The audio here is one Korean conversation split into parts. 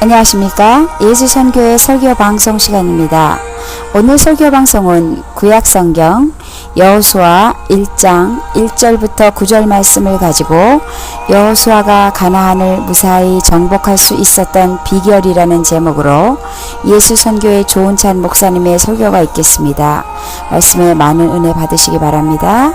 안녕하십니까. 예수선교회 설교방송 시간입니다. 오늘 설교방송은 구약성경 여호수아 1장 1절부터 9절 말씀을 가지고 여호수아가 가나안을 무사히 정복할 수 있었던 비결이라는 제목으로 예수선교회 조은찬 목사님의 설교가 있겠습니다. 말씀에 많은 은혜 받으시기 바랍니다.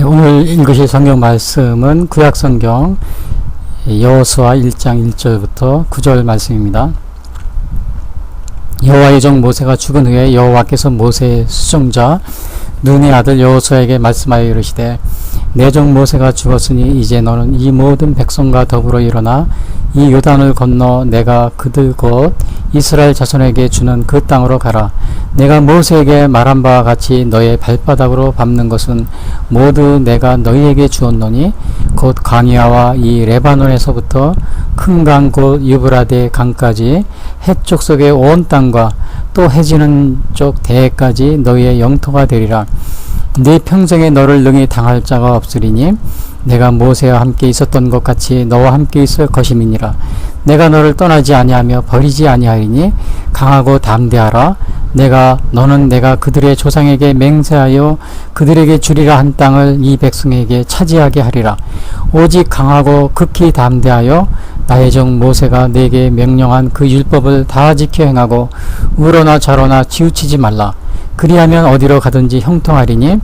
오늘 읽으실 성경 말씀은 구약성경 여호수아 1장 1절부터 9절 말씀입니다. 여호와의 종 모세가 죽은 후에 여호와께서 모세의 수종자 눈의 아들 여호수아에게 말씀하여 이르시되 내 종 모세가 죽었으니 이제 너는 이 모든 백성과 더불어 일어나 이 요단을 건너 내가 그들 곧 이스라엘 자손에게 주는 그 땅으로 가라. 내가 모세에게 말한 바와 같이 너의 발바닥으로 밟는 것은 모두 내가 너희에게 주었노니 곧 광야와 이 레바논에서부터 큰 강 곧 유브라데 강까지 해쪽 속의 온 땅과 또 해지는 쪽 대해까지 너희의 영토가 되리라. 네 평생에 너를 능히 당할 자가 없으리니 내가 모세와 함께 있었던 것 같이 너와 함께 있을 것임이니라. 내가 너를 떠나지 아니하며 버리지 아니하리니 강하고 담대하라. 너는 내가 그들의 조상에게 맹세하여 그들에게 주리라 한 땅을 이 백성에게 차지하게 하리라. 오직 강하고 극히 담대하여 나의 종 모세가 내게 명령한 그 율법을 다 지켜 행하고 우로나 좌로나 치우치지 말라. 그리하면 어디로 가든지 형통하리니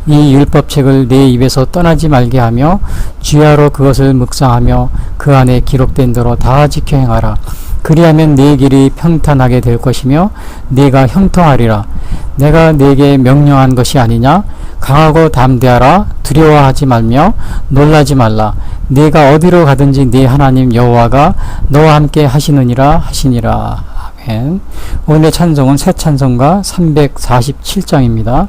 이 율법책을 내 입에서 떠나지 말게 하며 주야로 그것을 묵상하며 그 안에 기록된 대로 다 지켜 행하라. 그리하면 네 길이 평탄하게 될 것이며 네가 형통하리라. 내가 네게 명령한 것이 아니냐? 강하고 담대하라. 두려워하지 말며 놀라지 말라. 네가 어디로 가든지 네 하나님 여호와가 너와 함께 하시느니라 하시니라. 아멘. 오늘의 찬송은 새 찬송가 347장입니다.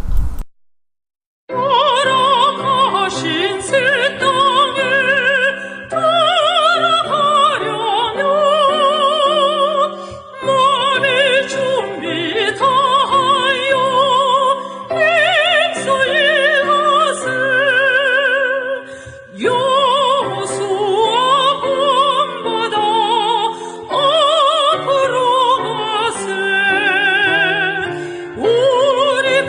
우리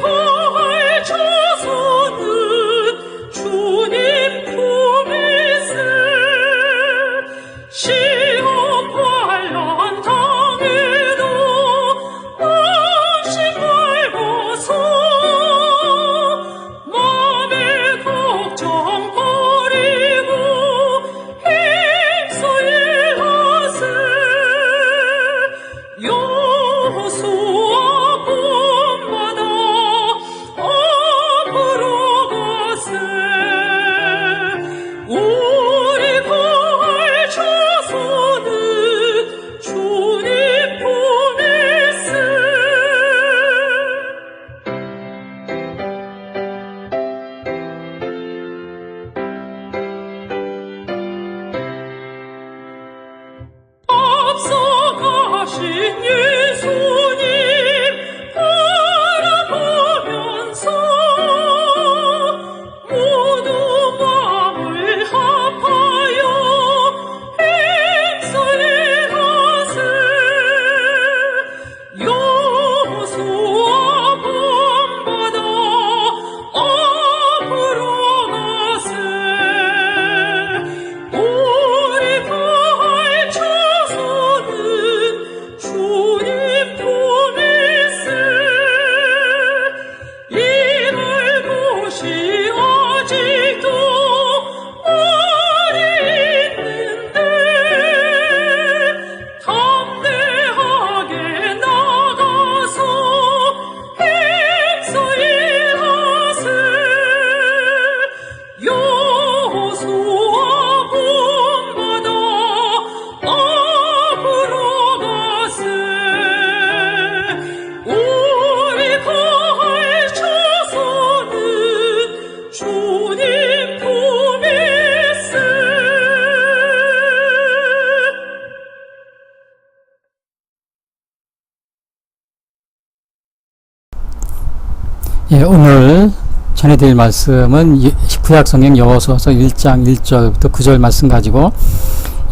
예, 오늘 전해드릴 말씀은 구약성경 여호수아서 1장 1절부터 9절 말씀 가지고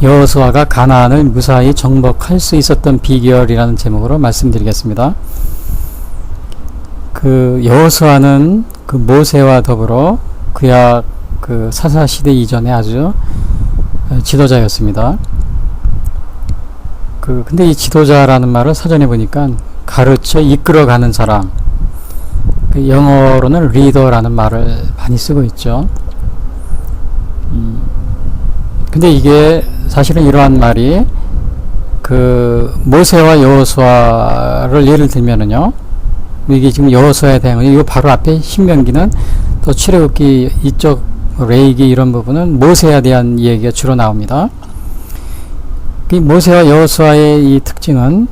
여호수아가 가나안을 무사히 정복할 수 있었던 비결이라는 제목으로 말씀드리겠습니다. 그 여호수아는 그 모세와 더불어 구약 그 사사시대 이전에 아주 지도자였습니다. 근데 이 지도자라는 말을 사전에 보니까 가르쳐 이끌어가는 사람, 영어로는 리더라는 말을 많이 쓰고 있죠. 근데 이게 사실은 이러한 말이 그 모세와 여호수아를 예를 들면은요, 이게 지금 여호수아에 대한 이거 바로 앞에 신명기는 또 출애굽기 이쪽 레위기 이런 부분은 모세에 대한 이야기가 주로 나옵니다. 이 모세와 여호수아의 이 특징은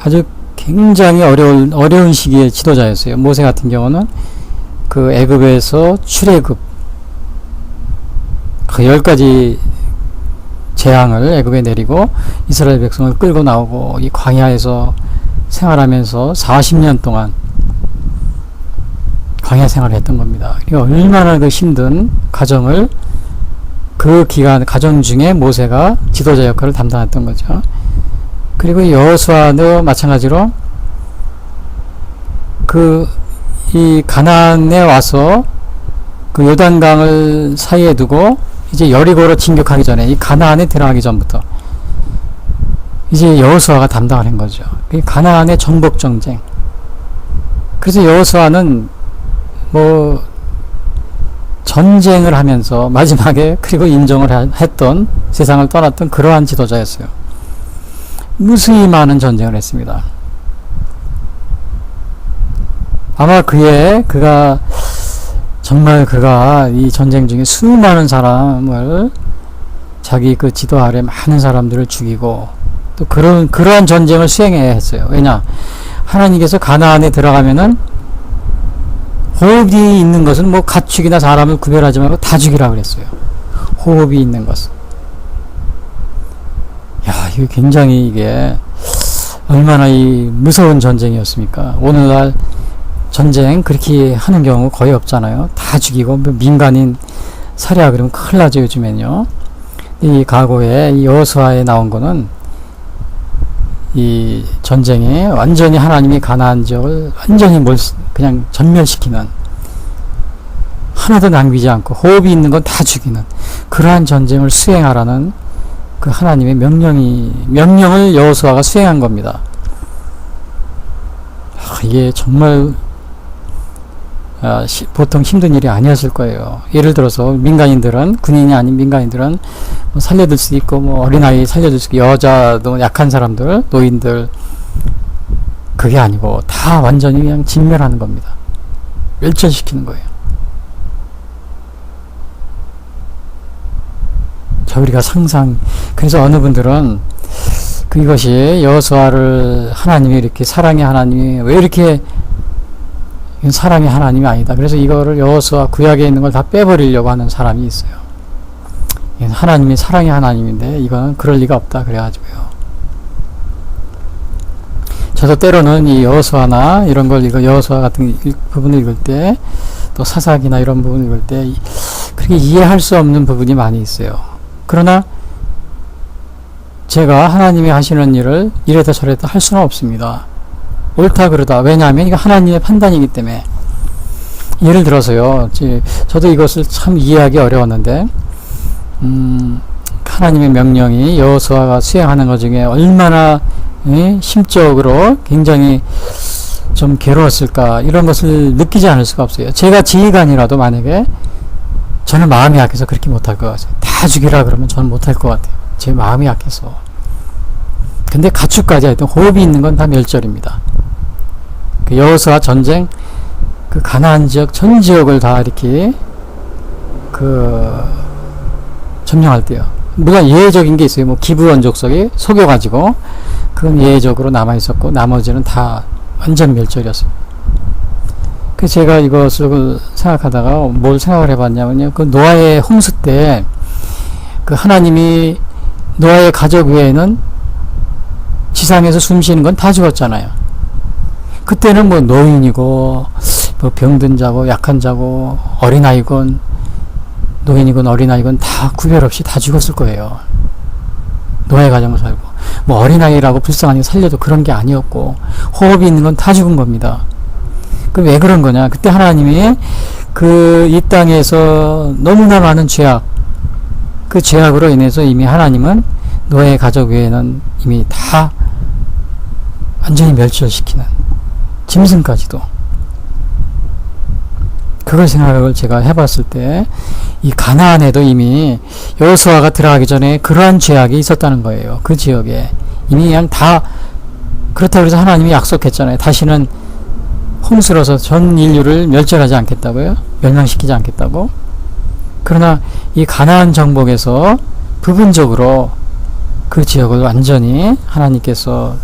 아주 굉장히 어려운 시기에 지도자였어요. 모세 같은 경우는 그 애굽에서 출애굽 그 10가지 재앙을 애굽에 내리고 이스라엘 백성을 끌고 나오고 이 광야에서 생활하면서 40년 동안 광야 생활을 했던 겁니다. 그러니까 얼마나 그 힘든 가정을 그 기간 가정 중에 모세가 지도자 역할을 담당했던 거죠. 그리고 여호수아도 마찬가지로 이 가나안에 와서 그 요단강을 사이에 두고 이제 여리고로 진격하기 전에 이 가나안에 들어가기 전부터 이제 여호수아가 담당을 한 거죠. 가나안의 정복 전쟁. 그래서 여호수아는 뭐 전쟁을 하면서 마지막에 그리고 인정을 했던 세상을 떠났던 그러한 지도자였어요. 무수히 많은 전쟁을 했습니다. 아마 그가 이 전쟁 중에 수많은 사람을 자기 그 지도 아래 많은 사람들을 죽이고 또 그러한 전쟁을 수행해야 했어요. 왜냐? 하나님께서 가나안에 들어가면은 호흡이 있는 것은 뭐 가축이나 사람을 구별하지 말고 다 죽이라 그랬어요. 호흡이 있는 것은. 야, 이게 굉장히 이게 얼마나 이 무서운 전쟁이었습니까? 오늘날 전쟁 그렇게 하는 경우 거의 없잖아요. 다 죽이고 민간인 살해하 그러면 큰일 나죠, 요즘엔요. 이 과거에 이 여호수아에 나온 거는 이 전쟁에 완전히 하나님이 가나안 지역을 완전히 그냥 전멸시키는, 하나도 남기지 않고 호흡이 있는 건 다 죽이는 그러한 전쟁을 수행하라는 그 하나님의 명령을 여호수아가 수행한 겁니다. 이게 정말 보통 힘든 일이 아니었을 거예요. 예를 들어서 민간인들은, 군인이 아닌 민간인들은 뭐 살려둘 수 있고, 뭐 어린아이 살려둘 수 있고, 여자도 약한 사람들, 노인들, 그게 아니고 다 완전히 그냥 진멸하는 겁니다. 멸절시키는 거예요. 우리가 그래서 어느 분들은 이것이 여호수아를 하나님이 이렇게 사랑의 하나님이 왜 이렇게 사랑의 하나님이 아니다. 그래서 이거를 여호수아 구약에 있는 걸 다 빼버리려고 하는 사람이 있어요. 하나님이 사랑의 하나님인데 이거는 그럴 리가 없다. 그래가지고요. 저도 때로는 이 여호수아나 이런 걸 여호수아 같은 부분을 읽을 때, 또 사사기나 이런 부분을 읽을 때 그렇게 이해할 수 없는 부분이 많이 있어요. 그러나 제가 하나님이 하시는 일을 이래다 저래다 할 수는 없습니다. 옳다 그러다. 왜냐하면 이거 하나님의 판단이기 때문에. 예를 들어서요, 저도 이것을 참 이해하기 어려웠는데, 하나님의 명령이 여호수아가 수행하는 것 중에 얼마나 심적으로 굉장히 좀 괴로웠을까, 이런 것을 느끼지 않을 수가 없어요. 제가 지휘관이라도 만약에 저는 마음이 약해서 그렇게 못할 것 같아요. 다 죽이라 그러면 저는 못할 것 같아요. 제 마음이 약해서. 근데 가축까지 하여튼 호흡이 있는 건 다 멸절입니다. 그 여호수아 전쟁, 그 가나안 지역 전 지역을 다 이렇게 점령할 때요. 물론 예외적인 게 있어요. 뭐 기브온 족속이 속여가지고 그건 예외적으로 남아 있었고 나머지는 다 완전 멸절이었습니다. 그래서 제가 이것을 생각하다가 뭘 생각을 해봤냐면요. 그 노아의 홍수 때 그 하나님이 노아의 가족 외에는 지상에서 숨 쉬는 건 다 죽었잖아요. 그때는 뭐 노인이고 뭐 병든 자고 약한 자고 어린아이건 노인이건 어린아이건 다 구별 없이 다 죽었을 거예요. 노예 가정을 살고 뭐 어린아이라고 불쌍하니 살려도 그런 게 아니었고 호흡이 있는 건 다 죽은 겁니다. 그럼 왜 그런 거냐? 그때 하나님이 그 이 땅에서 너무나 많은 죄악, 그 죄악으로 인해서 이미 하나님은 노예 가족 외에는 이미 다 완전히 멸절시키는, 짐승까지도. 그걸 생각을 제가 해봤을 때 이 가나안에도 이미 여호수아가 들어가기 전에 그러한 죄악이 있었다는 거예요. 그 지역에 이미 그냥 다 그렇다고 해서 하나님이 약속했잖아요. 다시는 홍수로서 전 인류를 멸절하지 않겠다고요. 멸망시키지 않겠다고. 그러나 이 가나안 정복에서 부분적으로 그 지역을 완전히 하나님께서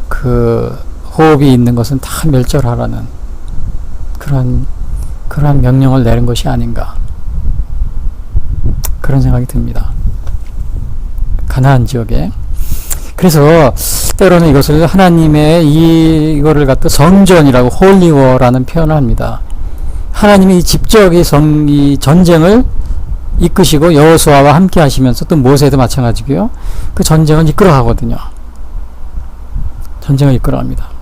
그 호흡이 있는 것은 다 멸절하라는 그러한 명령을 내린 것이 아닌가, 그런 생각이 듭니다. 가나안 지역에. 그래서 때로는 이것을 하나님의 이거를 갖다 성전이라고 홀리워라는 표현을 합니다. 하나님이 직접 이 전쟁을 이끄시고 여호수아와 함께 하시면서 또 모세도 마찬가지고요. 그 전쟁을 이끌어가거든요. 전쟁을 이끌어갑니다.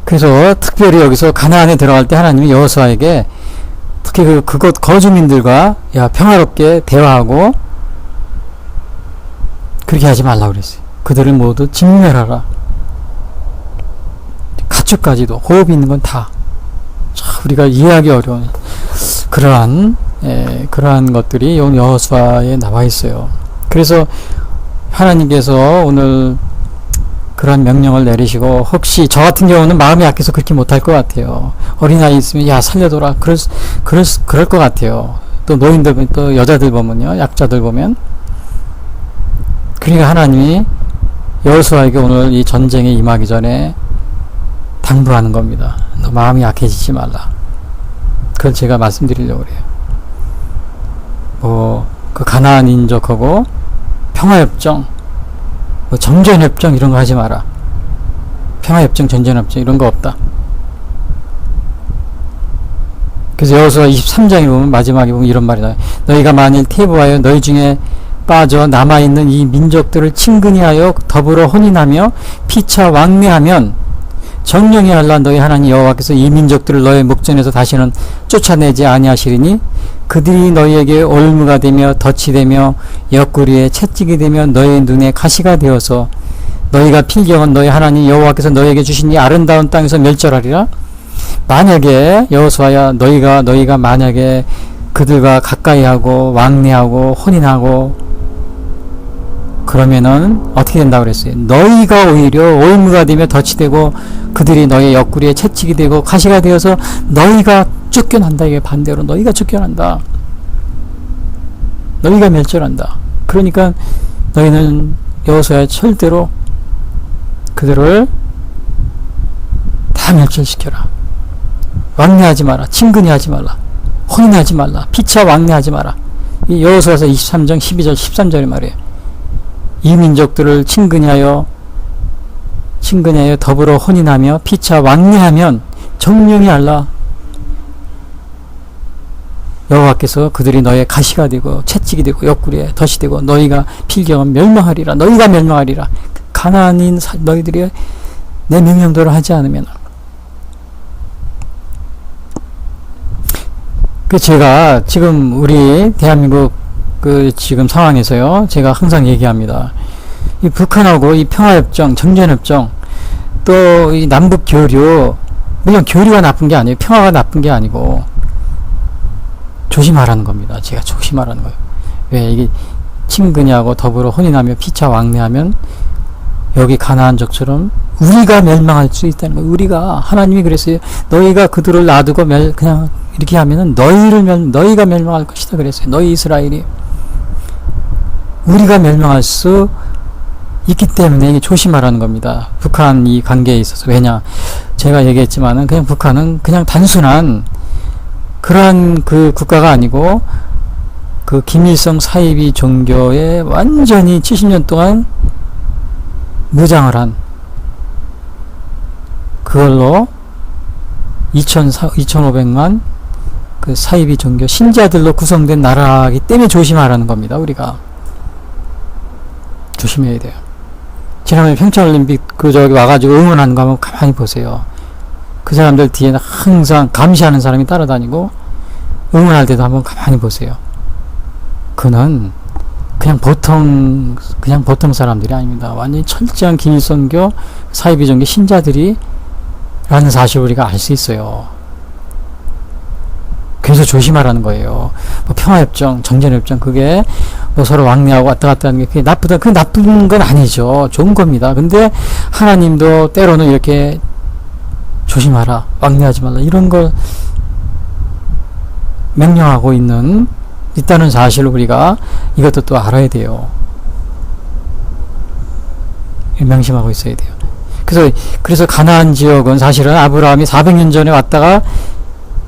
그래서 특별히 여기서 가나안에 들어갈 때 하나님이 여호수아에게 특히 그곳 거주민들과 평화롭게 대화하고 그렇게 하지 말라고 그랬어요. 그들을 모두 진멸하라. 가축까지도 호흡이 있는 건 다. 우리가 이해하기 어려운 그러한 것들이 여호수아에 나와 있어요. 그래서 하나님께서 오늘 그런 명령을 내리시고, 혹시 저 같은 경우는 마음이 약해서 그렇게 못할 것 같아요. 어린아이 있으면 야 살려둬라 그럴 것 같아요. 또 노인들, 또 여자들 보면요, 약자들 보면. 그러니까 하나님이 여호수아에게 오늘 이 전쟁에 임하기 전에 당부하는 겁니다. 너 마음이 약해지지 말라. 그걸 제가 말씀드리려고 그래요. 그 가나안 인족하고 평화협정, 정전협정 이런 거 하지 마라. 평화협정, 전전협정 이런 거 없다. 그래서 여호수아 23장에 보면 마지막에 보면 이런 말이 나와요. 너희가 만일 퇴보하여 너희 중에 빠져 남아있는 이 민족들을 친근히 하여 더불어 혼인하며 피차 왕래하면 정령이 할라 너희 하나님 여호와께서 이 민족들을 너희 목전에서 다시는 쫓아내지 아니하시리니 그들이 너희에게 올무가 되며 덫이 되며 옆구리에 채찍이 되며 너희 눈에 가시가 되어서 너희가 필경은 너희 하나님 여호와께서 너희에게 주신 이 아름다운 땅에서 멸절하리라. 만약에 여호수아야 너희가 만약에 그들과 가까이하고 왕래하고 혼인하고 그러면은 어떻게 된다고 그랬어요? 너희가 오히려 올무가 되며 덫이 되고 그들이 너희 옆구리에 채찍이 되고 가시가 되어서 너희가 쫓겨난다. 이게 반대로 너희가 쫓겨난다. 너희가 멸절한다. 그러니까 너희는 여호수아야 절대로 그들을 다 멸절시켜라. 왕래하지 마라. 친근히 하지 말라. 혼인하지 말라. 피차 왕래하지 마라. 이 여호수아서 23장 12절 13절의 말이에요. 이 민족들을 친근히 하여 더불어 혼인하며 피차 왕래하면 정령이 알라. 여호와께서 그들이 너의 가시가 되고 채찍이 되고 옆구리에 덫이 되고 너희가 필경은 멸망하리라. 너희가 멸망하리라. 가나안인 너희들이 내 명령대로 하지 않으면. 제가 지금 우리 대한민국 지금 상황에서요, 제가 항상 얘기합니다. 이 북한하고 이 평화협정, 정전협정, 또 이 남북 교류, 물론 교류가 나쁜 게 아니에요. 평화가 나쁜 게 아니고, 조심하라는 겁니다. 제가 조심하라는 거예요. 왜 이게 친근히 하고 더불어 혼인하며 피차 왕래하면 여기 가나안족처럼 우리가 멸망할 수 있다는 거예요. 우리가, 하나님이 그랬어요. 너희가 그들을 놔두고 그냥 이렇게 하면은 너희가 멸망할 것이다 그랬어요. 너희 이스라엘이. 우리가 멸망할 수 있기 때문에 이게 조심하라는 겁니다. 북한 이 관계에 있어서. 왜냐? 제가 얘기했지만은 그냥 북한은 그냥 단순한 그러한 그 국가가 아니고 그 김일성 사이비 종교에 완전히 70년 동안 무장을 한 그걸로 2,500만 그 사이비 종교 신자들로 구성된 나라이기 때문에 조심하라는 겁니다. 우리가 조심해야 돼요. 지난번에 평창올림픽 저기 와가지고 응원하는 거 한번 가만히 보세요. 그 사람들 뒤에는 항상 감시하는 사람이 따라다니고 응원할 때도 한번 가만히 보세요. 그는 그냥 보통 사람들이 아닙니다. 완전히 철저한 기밀선교 사이비 종교 신자들이 라는 사실을 우리가 알 수 있어요. 그래서 조심하라는 거예요. 뭐 평화협정, 정전협정, 그게 뭐 서로 왕래하고 왔다 갔다 하는 게 그게 나쁜 건 아니죠. 좋은 겁니다. 근데 하나님도 때로는 이렇게 조심하라, 왕래하지 말라, 이런 걸 명령하고 있다는 사실을 우리가 이것도 또 알아야 돼요. 명심하고 있어야 돼요. 그래서 가나안 지역은 사실은 아브라함이 400년 전에 왔다가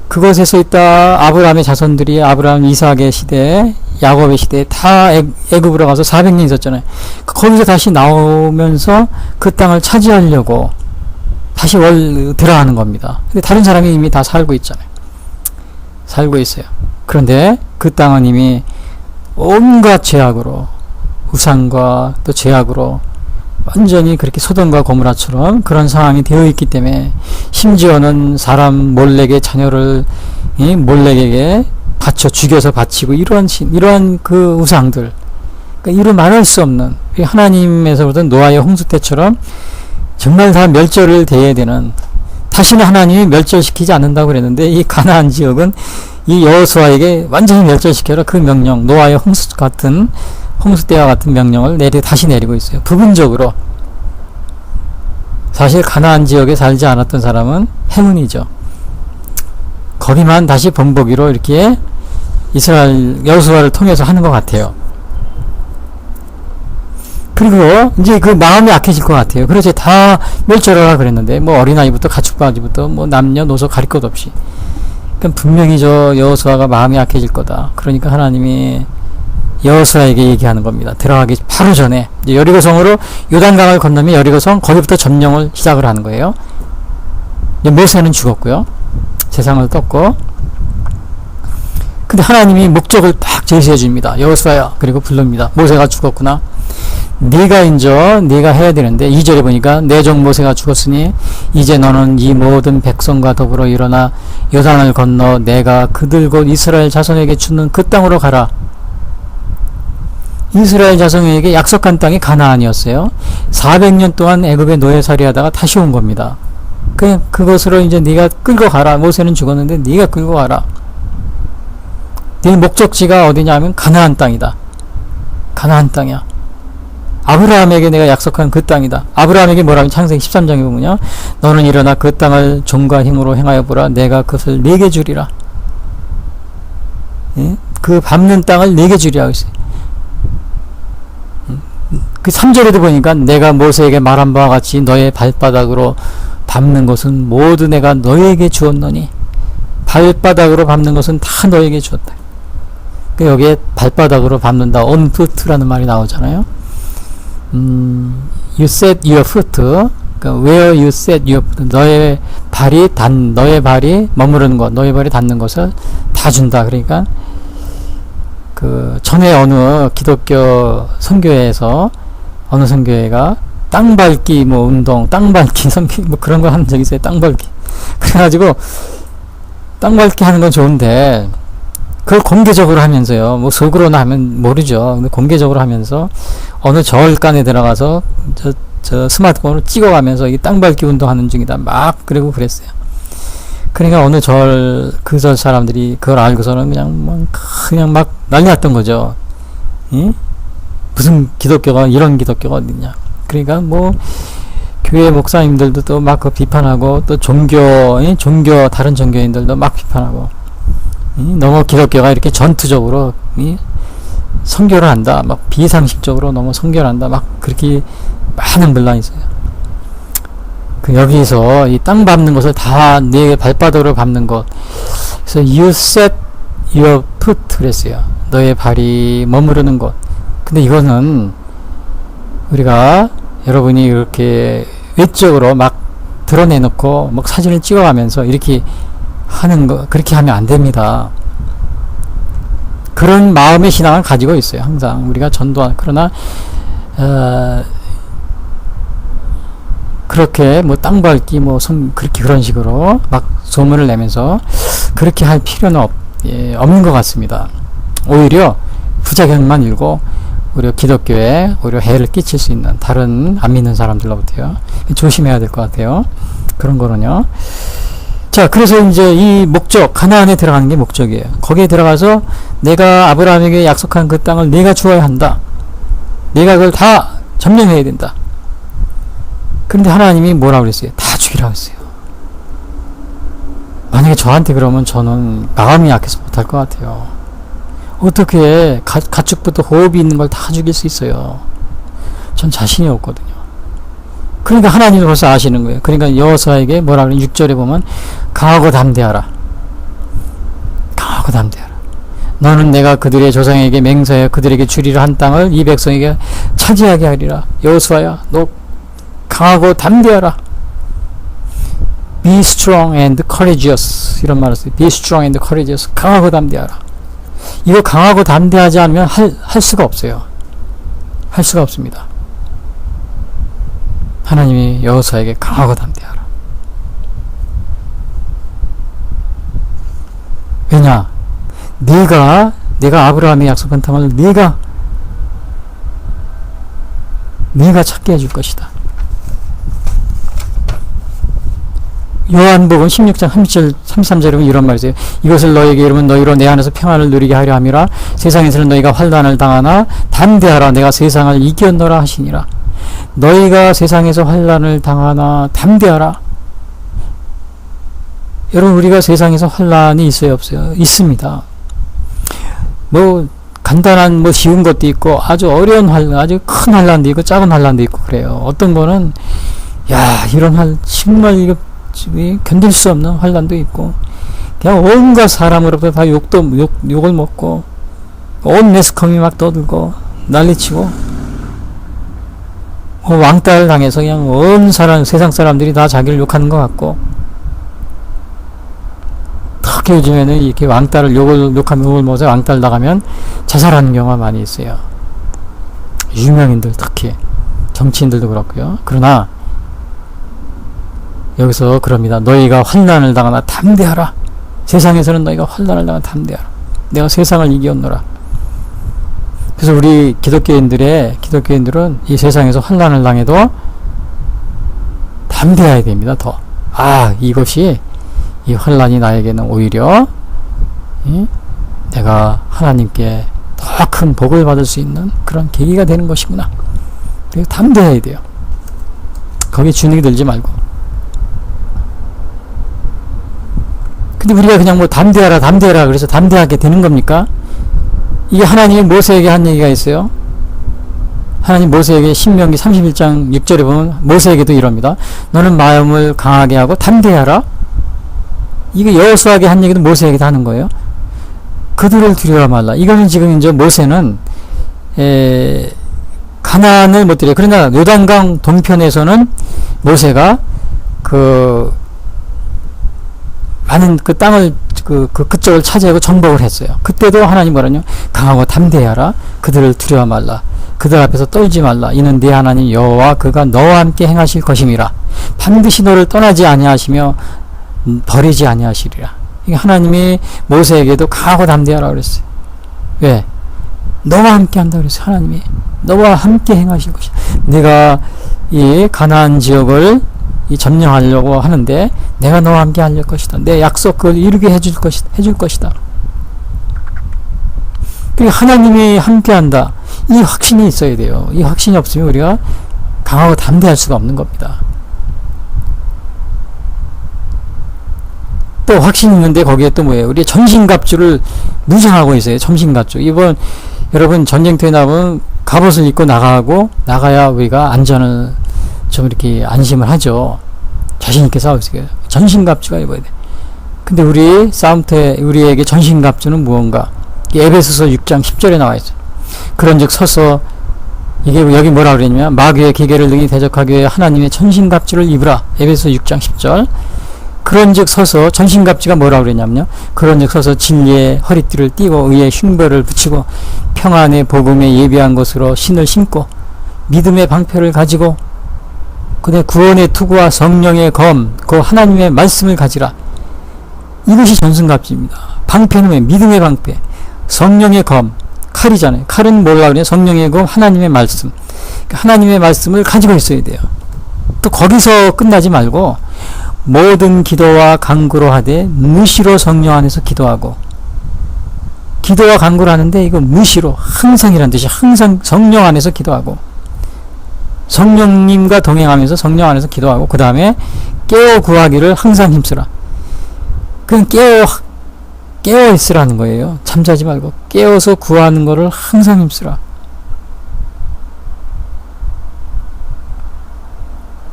그곳에서 있다 아브라함의 자손들이 아브라함 이삭의 시대, 야곱의 시대에 다 애굽으로 가서 400년 있었잖아요. 거기서 다시 나오면서 그 땅을 차지하려고 다시 들어가는 겁니다. 근데 다른 사람이 이미 다 살고 있잖아요. 살고 있어요. 그런데 그 땅은 이미 온갖 죄악으로, 우상과 또 죄악으로 완전히 그렇게 소돔과 고모라처럼 그런 상황이 되어 있기 때문에, 심지어는 사람 몰렉의 자녀를 몰렉에게 죽여서 바치고 이러한 그 우상들, 그러니까 이루 말할 수 없는, 하나님에서부터 노아의 홍수 때처럼 정말 다 멸절을 대해야 되는, 다시는 하나님이 멸절시키지 않는다고 그랬는데 이 가나안 지역은 이 여호수아에게 완전히 멸절시켜라, 그 명령, 노아의 홍수 때와 같은 명령을 다시 내리고 있어요. 부분적으로. 사실 가나안 지역에 살지 않았던 사람은 행운이죠. 거기만 다시 본보기로 이렇게 이스라엘 여호수아를 통해서 하는 것 같아요. 그리고 이제 그 마음이 약해질 것 같아요. 그래서 다 멸절하라 그랬는데 뭐 어린아이부터 가축바지부터 뭐 남녀노소 가릴 것 없이, 그러니까 분명히 저 여호수아가 마음이 약해질 거다. 그러니까 하나님이 여호수아에게 얘기하는 겁니다. 들어가기 바로 전에 이제 여리고성으로 요단강을 건너면 여리고성, 거기부터 점령을 시작을 하는 거예요. 모세는 죽었고요. 세상을 떴고, 근데 하나님이 목적을 딱 제시해 줍니다. 여호수아야, 그리고 부릅니다. 모세가 죽었구나. 네가 해야 되는데, 2절에 보니까 내 종 모세가 죽었으니 이제 너는 이 모든 백성과 더불어 일어나 요단을 건너 내가 그들 곧 이스라엘 자손에게 주는 그 땅으로 가라. 이스라엘 자손에게 약속한 땅이 가나안이었어요. 400년 동안 애굽에 노예살이 하다가 다시 온 겁니다. 그것으로 이제 네가 끌고 가라. 모세는 죽었는데 네가 끌고 가라. 네 목적지가 어디냐면 가나안 땅이다. 가나안 땅이야. 아브라함에게 내가 약속한 그 땅이다. 아브라함에게 뭐라면 창세기 13장에 보면요, 너는 일어나 그 땅을 종과 힘으로 행하여 보라. 내가 그것을 네게 주리라. 예? 그 밟는 땅을 네게 주리라 했어요. 그 3절에도 보니까 내가 모세에게 말한 바와 같이 너의 발바닥으로 밟는 것은 모두 내가 너에게 주었노니, 발바닥으로 밟는 것은 다 너에게 주었다. 여기에 발바닥으로 밟는다, on foot라는 말이 나오잖아요. You set your foot, 그러니까 where you set your foot, 너의 발이 머무르는 것, 너의 발이 닿는 것을 다 준다. 그러니까 그 전에 어느 기독교 선교회에서 어느 선교회가 땅밟기 운동, 땅밟기 선교 그런 거 하는 적이 있어요. 땅밟기. 그래가지고 땅밟기 하는 건 좋은데 그걸 공개적으로 하면서요, 속으로는 하면 모르죠. 근데 공개적으로 하면서 어느 절간에 들어가서 저 스마트폰으로 찍어가면서 이 땅밟기 운동하는 중이다. 그리고 그랬어요. 그러니까 어느 그 절 사람들이 그걸 알고서는 그냥 막 난리 났던 거죠. 예? 무슨 기독교가, 이런 기독교가 어딨냐. 그러니까 교회 목사님들도 또 막 비판하고, 또 다른 종교인들도 막 비판하고, 너무 기독교가 이렇게 전투적으로 선교를 한다. 비상식적으로 너무 선교를 한다. 그렇게 많은 분란이 있어요. 여기서 이 땅 밟는 것을 다 내 발바닥으로 밟는 것. 그래서 you set your foot 그랬어요. 너의 발이 머무르는 곳. 근데 이거는 우리가 여러분이 이렇게 외적으로 드러내놓고 막 사진을 찍어가면서 이렇게 하는 거, 그렇게 하면 안 됩니다. 그런 마음의 신앙을 가지고 있어요. 항상 우리가 그러나 그렇게 뭐 땅 밟기 그렇게 그런 식으로 막 소문을 내면서 그렇게 할 필요는 없는 것 같습니다. 오히려 부작용만 일고 오히려 기독교에 오히려 해를 끼칠 수 있는 다른 안 믿는 사람들로부터요. 조심해야 될 것 같아요. 그런 거는요. 자, 그래서 이제 이 목적, 가나안에 들어가는 게 목적이에요. 거기에 들어가서 내가 아브라함에게 약속한 그 땅을 내가 주어야 한다. 내가 그걸 다 점령해야 된다. 그런데 하나님이 뭐라고 그랬어요? 다 죽이라고 했어요. 만약에 저한테 그러면 저는 마음이 약해서 못할 것 같아요. 어떻게 가축부터 호흡이 있는 걸 다 죽일 수 있어요? 전 자신이 없거든요. 그러니까 하나님도 벌써 아시는 거예요. 그러니까 여호수아에게 뭐라 그래? 6절에 보면 강하고 담대하라. 강하고 담대하라. 너는 내가 그들의 조상에게 맹세하여 그들에게 주리라 한 땅을 이 백성에게 차지하게 하리라. 여호수아야, 너 강하고 담대하라. Be strong and courageous. 이런 말을 써요. Be strong and courageous. 강하고 담대하라. 이거 강하고 담대하지 않으면 할 수가 없어요. 할 수가 없습니다. 하나님이 여호수아에게 강하고 담대하라. 왜냐? 내가 아브라함의 약속한 땅을 내가 찾게 해줄 것이다. 요한복음 16장 33절에 보면 이런 말이 있어요. 이것을 너에게 이르면 너희로 내 안에서 평안을 누리게 하려 함이라. 세상에서는 너희가 환난을 당하나 담대하라. 내가 세상을 이겼노라 하시니라. 너희가 세상에서 환난을 당하나 담대하라. 여러분, 우리가 세상에서 환난이 있어요, 없어요? 있습니다. 간단한 쉬운 것도 있고 아주 어려운 환난, 아주 큰 환난도 있고 작은 환난도 있고 그래요. 어떤 거는 이런 정말 이거 견딜 수 없는 환난도 있고, 그냥 온갖 사람으로부터 다 욕을 먹고 온 매스컴이 막 떠들고 난리치고 왕따를 당해서 그냥 온 세상 사람들이 다 자기를 욕하는 것 같고, 특히 요즘에는 이렇게 욕하면 욕을 먹어서 왕따를 나가면 자살하는 경우가 많이 있어요. 유명인들, 특히 정치인들도 그렇고요. 그러나 여기서 그럽니다. 너희가 환난을 당하나 담대하라. 세상에서는 너희가 환난을 당하나 담대하라. 내가 세상을 이겼노라. 그래서 우리 기독교인들은 이 세상에서 환난을 당해도 담대해야 됩니다. 더. 이것이 이 환난이 나에게는 오히려 내가 하나님께 더 큰 복을 받을 수 있는 그런 계기가 되는 것이구나. 그래서 담대해야 돼요. 거기에 주눅이 들지 말고. 근데 우리가 그냥 담대하라 그래서 담대하게 되는 겁니까? 이게 하나님이 모세에게 한 얘기가 있어요. 하나님 모세에게 신명기 31장 6절에 보면 모세에게도 이럽니다. 너는 마음을 강하게 하고 담대하라. 이게 여호수아에게 한 얘기도 모세에게도 하는 거예요. 그들을 두려워 말라. 이거는 지금 이제 모세는 가나안을 못 들여요. 그러나 요단강 동편에서는 모세가 많은 그 땅을 그쪽을 차지하고 정복을 했어요. 그때도 하나님 뭐라뇨? 강하고 담대하라. 그들을 두려워 말라. 그들 앞에서 떨지 말라. 이는 네 하나님 여호와 그가 너와 함께 행하실 것임이라. 반드시 너를 떠나지 아니하시며 버리지 아니하시리라. 하나님이 모세에게도 강하고 담대하라 그랬어요. 왜? 너와 함께 한다 그랬어요. 하나님이 너와 함께 행하실 것이다. 내가 이 가나안 지역을 점령하려고 하는데 내가 너와 함께 할 것이다. 내 약속 그걸 이루게 해줄 것이다. 그러니까 하나님이 함께 한다. 이 확신이 있어야 돼요. 이 확신이 없으면 우리가 강하고 담대할 수가 없는 겁니다. 또 확신이 있는데 거기에 또 뭐예요? 우리 전신갑주를 무장하고 있어요. 전신갑주. 여러분 전쟁터에 나가면 갑옷을 입고 나가야 우리가 안전을 좀 이렇게 안심을 하죠. 자신있게 싸울 수 있어요. 전신갑주가 입어야 돼. 근데 우리 싸움터에 우리에게 전신갑주는 무언가? 에베소서 6장 10절에 나와 있어요. 그런즉 서서 이게 여기 뭐라 그랬냐면 마귀의 기계를 능히 대적하기 위해 하나님의 전신갑주를 입으라. 에베소 6장 10절. 그런즉 서서 전신갑주가 뭐라 그랬냐면요. 그런즉 서서 진리의 허리띠를 띠고 의의 흉배를 붙이고 평안의 복음에 예비한 것으로 신을 신고 믿음의 방패를 가지고 그다음에 구원의 투구와 성령의 검, 그 하나님의 말씀을 가지라. 이것이 전신갑주입니다. 방패는 왜? 믿음의 방패, 성령의 검, 칼이잖아요. 칼은 뭐라 그래요? 성령의 검, 하나님의 말씀. 하나님의 말씀을 가지고 있어야 돼요. 또 거기서 끝나지 말고 모든 기도와 간구로 하되 무시로 성령 안에서 기도하고, 기도와 간구를 하는데 이거 무시로, 항상이란 뜻이 항상 성령 안에서 기도하고, 성령님과 동행하면서 성령 안에서 기도하고, 그 다음에 깨어 구하기를 항상 힘쓰라. 그냥 깨어 있으라는 거예요. 잠자지 말고 깨어서 구하는 거를 항상 힘쓰라.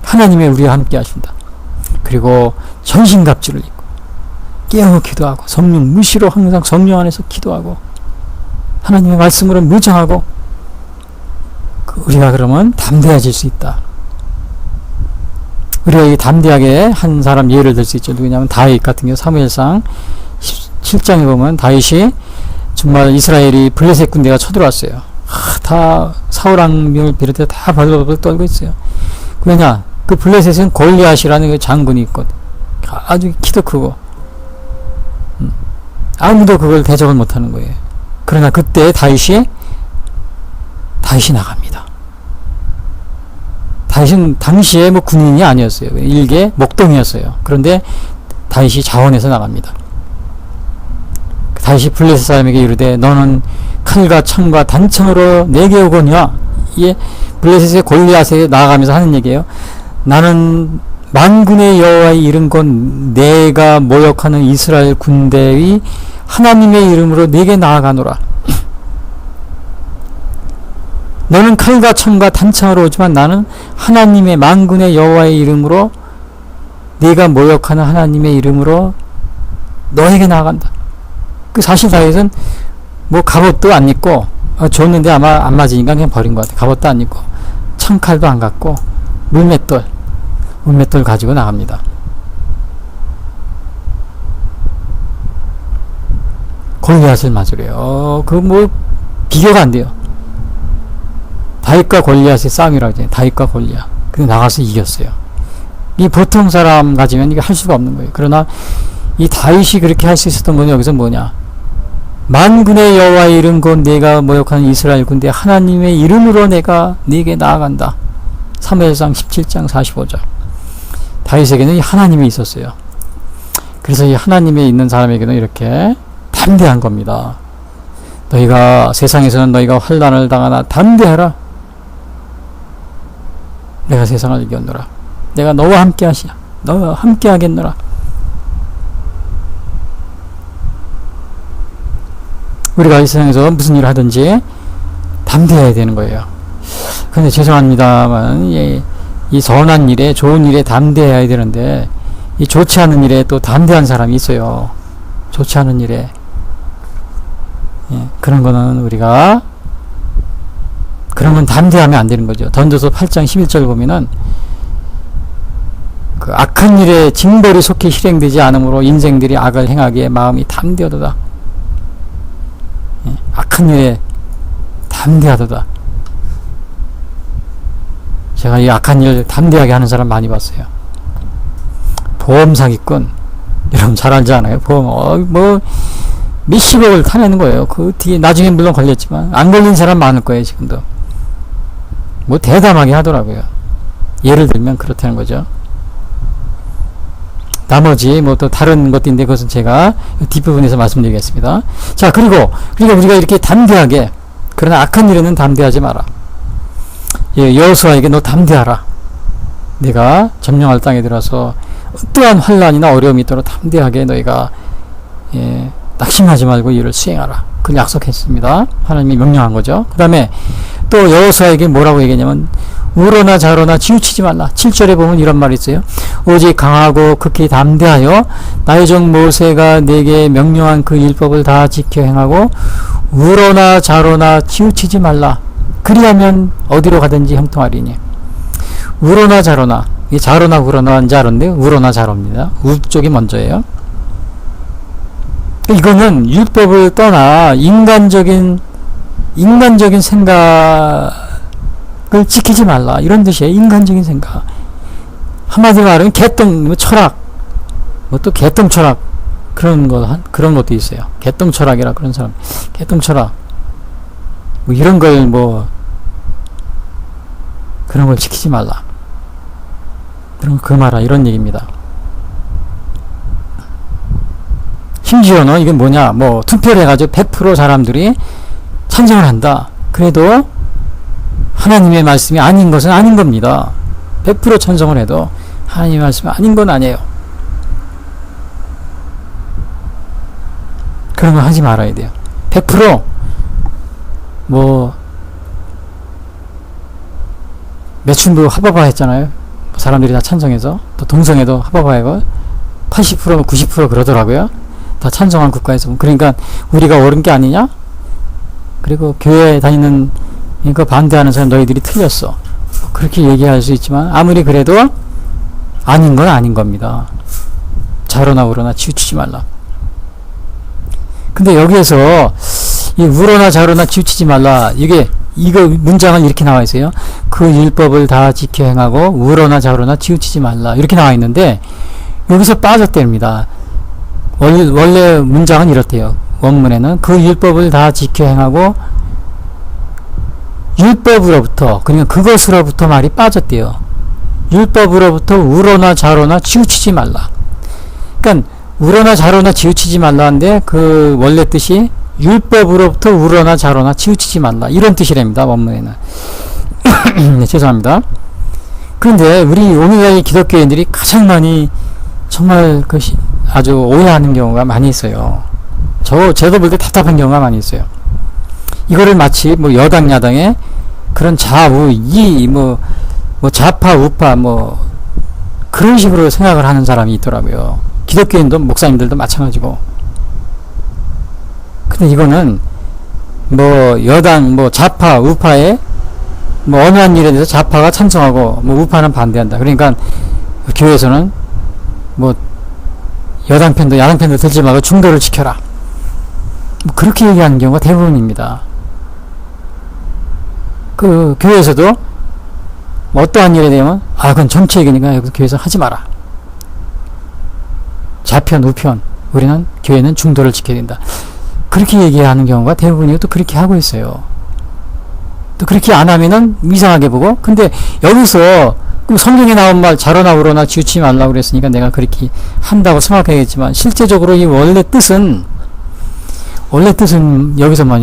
하나님의 우리와 함께 하신다. 그리고 전신갑주를 입고 깨어 기도하고 성령 무시로 항상 성령 안에서 기도하고 하나님의 말씀으로 무장하고, 우리가 그러면 담대해질 수 있다. 우리가 이 담대하게 한 사람 예를 들 수 있죠. 누구냐면 다윗 같은 경우 사무엘상 7장에 보면 다윗이 정말 이스라엘이 블레셋 군대가 쳐들어왔어요. 다 사울 왕명을 비롯해 다 벌벌벌 떨고 있어요. 왜냐? 그 블레셋은 골리앗이라는 그 장군이 있거든. 아주 키도 크고 아무도 그걸 대적을 못하는 거예요. 그러나 그때 다윗이 나갑니다. 다윗은 당시에 뭐 군인이 아니었어요. 일개 목동이었어요. 그런데 다윗이 자원해서 나갑니다. 다윗이 블레셋 사람에게 이르되 너는 칼과 창과 단청으로 내게 오거니와, 이게 블레셋의 골리앗에 나아가면서 하는 얘기예요. 나는 만군의 여호와의 이름 곧 내가 모욕하는 이스라엘 군대의 하나님의 이름으로 내게 나아가노라. 너는 칼과 창과 단창으로 오지만 나는 하나님의 만군의 여호와의 이름으로, 네가 모욕하는 하나님의 이름으로 너에게 나아간다. 그 사실 다윗은 뭐 갑옷도 안 입고, 줬는데 아마 안 맞으니까 그냥 버린 것 같아. 갑옷도 안 입고 창칼도 안 갖고 물맷돌 가지고 나갑니다. 골리앗을 맞으래요. 그 뭐 비교가 안 돼요. 다윗과 골리앗의 싸움이라고 하죠. 다윗과 골리앗. 근데 나가서 이겼어요. 이 보통 사람 가지면 이게 할 수가 없는 거예요. 그러나 이 다윗이 그렇게 할 수 있었던 건 여기서 뭐냐? 만군의 여호와의 이름 곧 내가 모욕하는 이스라엘 군대 하나님의 이름으로 내가 네게 나아간다. 사무엘상 17장 45절. 다윗에게는 이 하나님이 있었어요. 그래서 이 하나님에 있는 사람에게는 이렇게 담대한 겁니다. 너희가 세상에서는 너희가 환난을 당하나 담대하라. 내가 세상을 이겼노라. 내가 너와 함께 하시냐. 너와 함께 하겠노라. 우리가 이 세상에서 무슨 일을 하든지 담대해야 되는 거예요. 근데 죄송합니다만 이 선한 일에, 좋은 일에 담대해야 되는데 이 좋지 않은 일에 또 담대한 사람이 있어요. 좋지 않은 일에. 그런 거는 우리가, 그런 건 담대하면 안 되는 거죠. 던져서 8장 11절 보면은 그 악한 일에 징벌이 속히 실행되지 않으므로 인생들이 악을 행하기에 마음이 담대하도다. 악한 일에 담대하도다. 제가 이 악한 일 담대하게 하는 사람 많이 봤어요. 보험 사기꾼, 여러분 잘 알지 않아요? 보험 뭐 몇십억을 타내는 거예요. 그 뒤에 나중에 물론 걸렸지만 안 걸린 사람 많을 거예요. 지금도 뭐 대담하게 하더라고요. 예를 들면 그렇다는 거죠. 나머지 뭐 또 다른 것들인데 그것은 제가 뒷부분에서 말씀드리겠습니다. 자, 그리고 그러니까 우리가 이렇게 담대하게, 그러나 악한 일에는 담대하지 마라. 여호수아에게 너 담대하라. 내가 점령할 땅에 들어서 어떠한 환난이나 어려움이 있도록 담대하게 너희가 낙심하지 말고 이를 수행하라. 그걸 약속했습니다. 하나님이 명령한 거죠. 그 다음에 또 여호수아에게 뭐라고 얘기했냐면 우로나 자로나 치우치지 말라. 7절에 보면 이런 말이 있어요. 오직 강하고 극히 담대하여 나의 종 모세가 내게 명령한 그 율법을 다 지켜 행하고 우로나 자로나 치우치지 말라. 그리하면 어디로 가든지 형통하리니. 우로나 자로나, 이 자로나 우로나 자로인데 우로나 자로입니다. 우 쪽이 먼저예요. 이거는 율법을 떠나 인간적인 생각을 지키지 말라, 이런 뜻이에요. 인간적인 생각. 한마디로 말하면 개똥 철학, 뭐 또 개똥 철학, 그런 것도 있어요. 개똥 철학이라 그런 사람, 개똥 철학, 뭐 이런 걸 그런 걸 지키지 말라, 그런 거 금하라, 이런 얘기입니다. 심지어는 이게 뭐냐, 뭐 투표를 해가지고 100% 사람들이 찬성을 한다. 그래도 하나님의 말씀이 아닌 것은 아닌 겁니다. 100% 찬성을 해도 하나님의 말씀이 아닌 건 아니에요. 그런 거 하지 말아야 돼요. 100% 매춘부 합법화 했잖아요. 사람들이 다 찬성해서. 또 동성애도 합법화하고 80% 90% 그러더라고요. 다 찬성한 국가에서. 그러니까 우리가 옳은 게 아니냐? 그리고 교회 다니는 그러니까 반대하는 사람 너희들이 틀렸어, 그렇게 얘기할 수 있지만 아무리 그래도 아닌 건 아닌 겁니다. 자로나 우로나 치우치지 말라. 근데 여기에서 이 우로나 자로나 치우치지 말라, 이거 문장은 이렇게 나와 있어요. 그 율법을 다 지켜 행하고 우로나 자로나 치우치지 말라, 이렇게 나와 있는데 여기서 빠졌답니다. 원래 문장은 이렇대요. 원문에는 그 율법을 다 지켜 행하고, 율법으로부터, 그러니까 그것으로부터 말이 빠졌대요. 율법으로부터 우로나 자로나 치우치지 말라. 그러니까 우로나 자로나 치우치지 말라는데 그 원래 뜻이 율법으로부터 우로나 자로나 치우치지 말라, 이런 뜻이랍니다. 원문에는. 네, 죄송합니다. 그런데 우리 오늘날의 기독교인들이 가장 많이 정말 아주 오해하는 경우가 많이 있어요. 제가 볼 때 답답한 경우가 많이 있어요. 이거를 마치 여당 야당의 그런 좌우 좌파 우파 그런 식으로 생각을 하는 사람이 있더라고요. 기독교인도 목사님들도 마찬가지고. 근데 이거는 여당 좌파 우파의 어느 한 일에 대해서 좌파가 찬성하고 우파는 반대한다. 그러니까 교회에서는 여당 편도 야당 편도 들지 말고 중도를 지켜라, 그렇게 얘기하는 경우가 대부분입니다. 그 교회에서도 어떠한 일에 대하면 그건 정치 얘기니까 여기서 교회에서 하지 마라, 좌편 우편, 우리는 교회는 중도를 지켜야 된다, 그렇게 얘기하는 경우가 대부분이고, 또 그렇게 하고 있어요. 또 그렇게 안 하면은 이상하게 보고. 근데 여기서 성경에 나온 말 자로나 우로나 치우치지 말라고 그랬으니까 내가 그렇게 한다고 생각하겠지만, 실제적으로 이 원래 뜻은 여기서만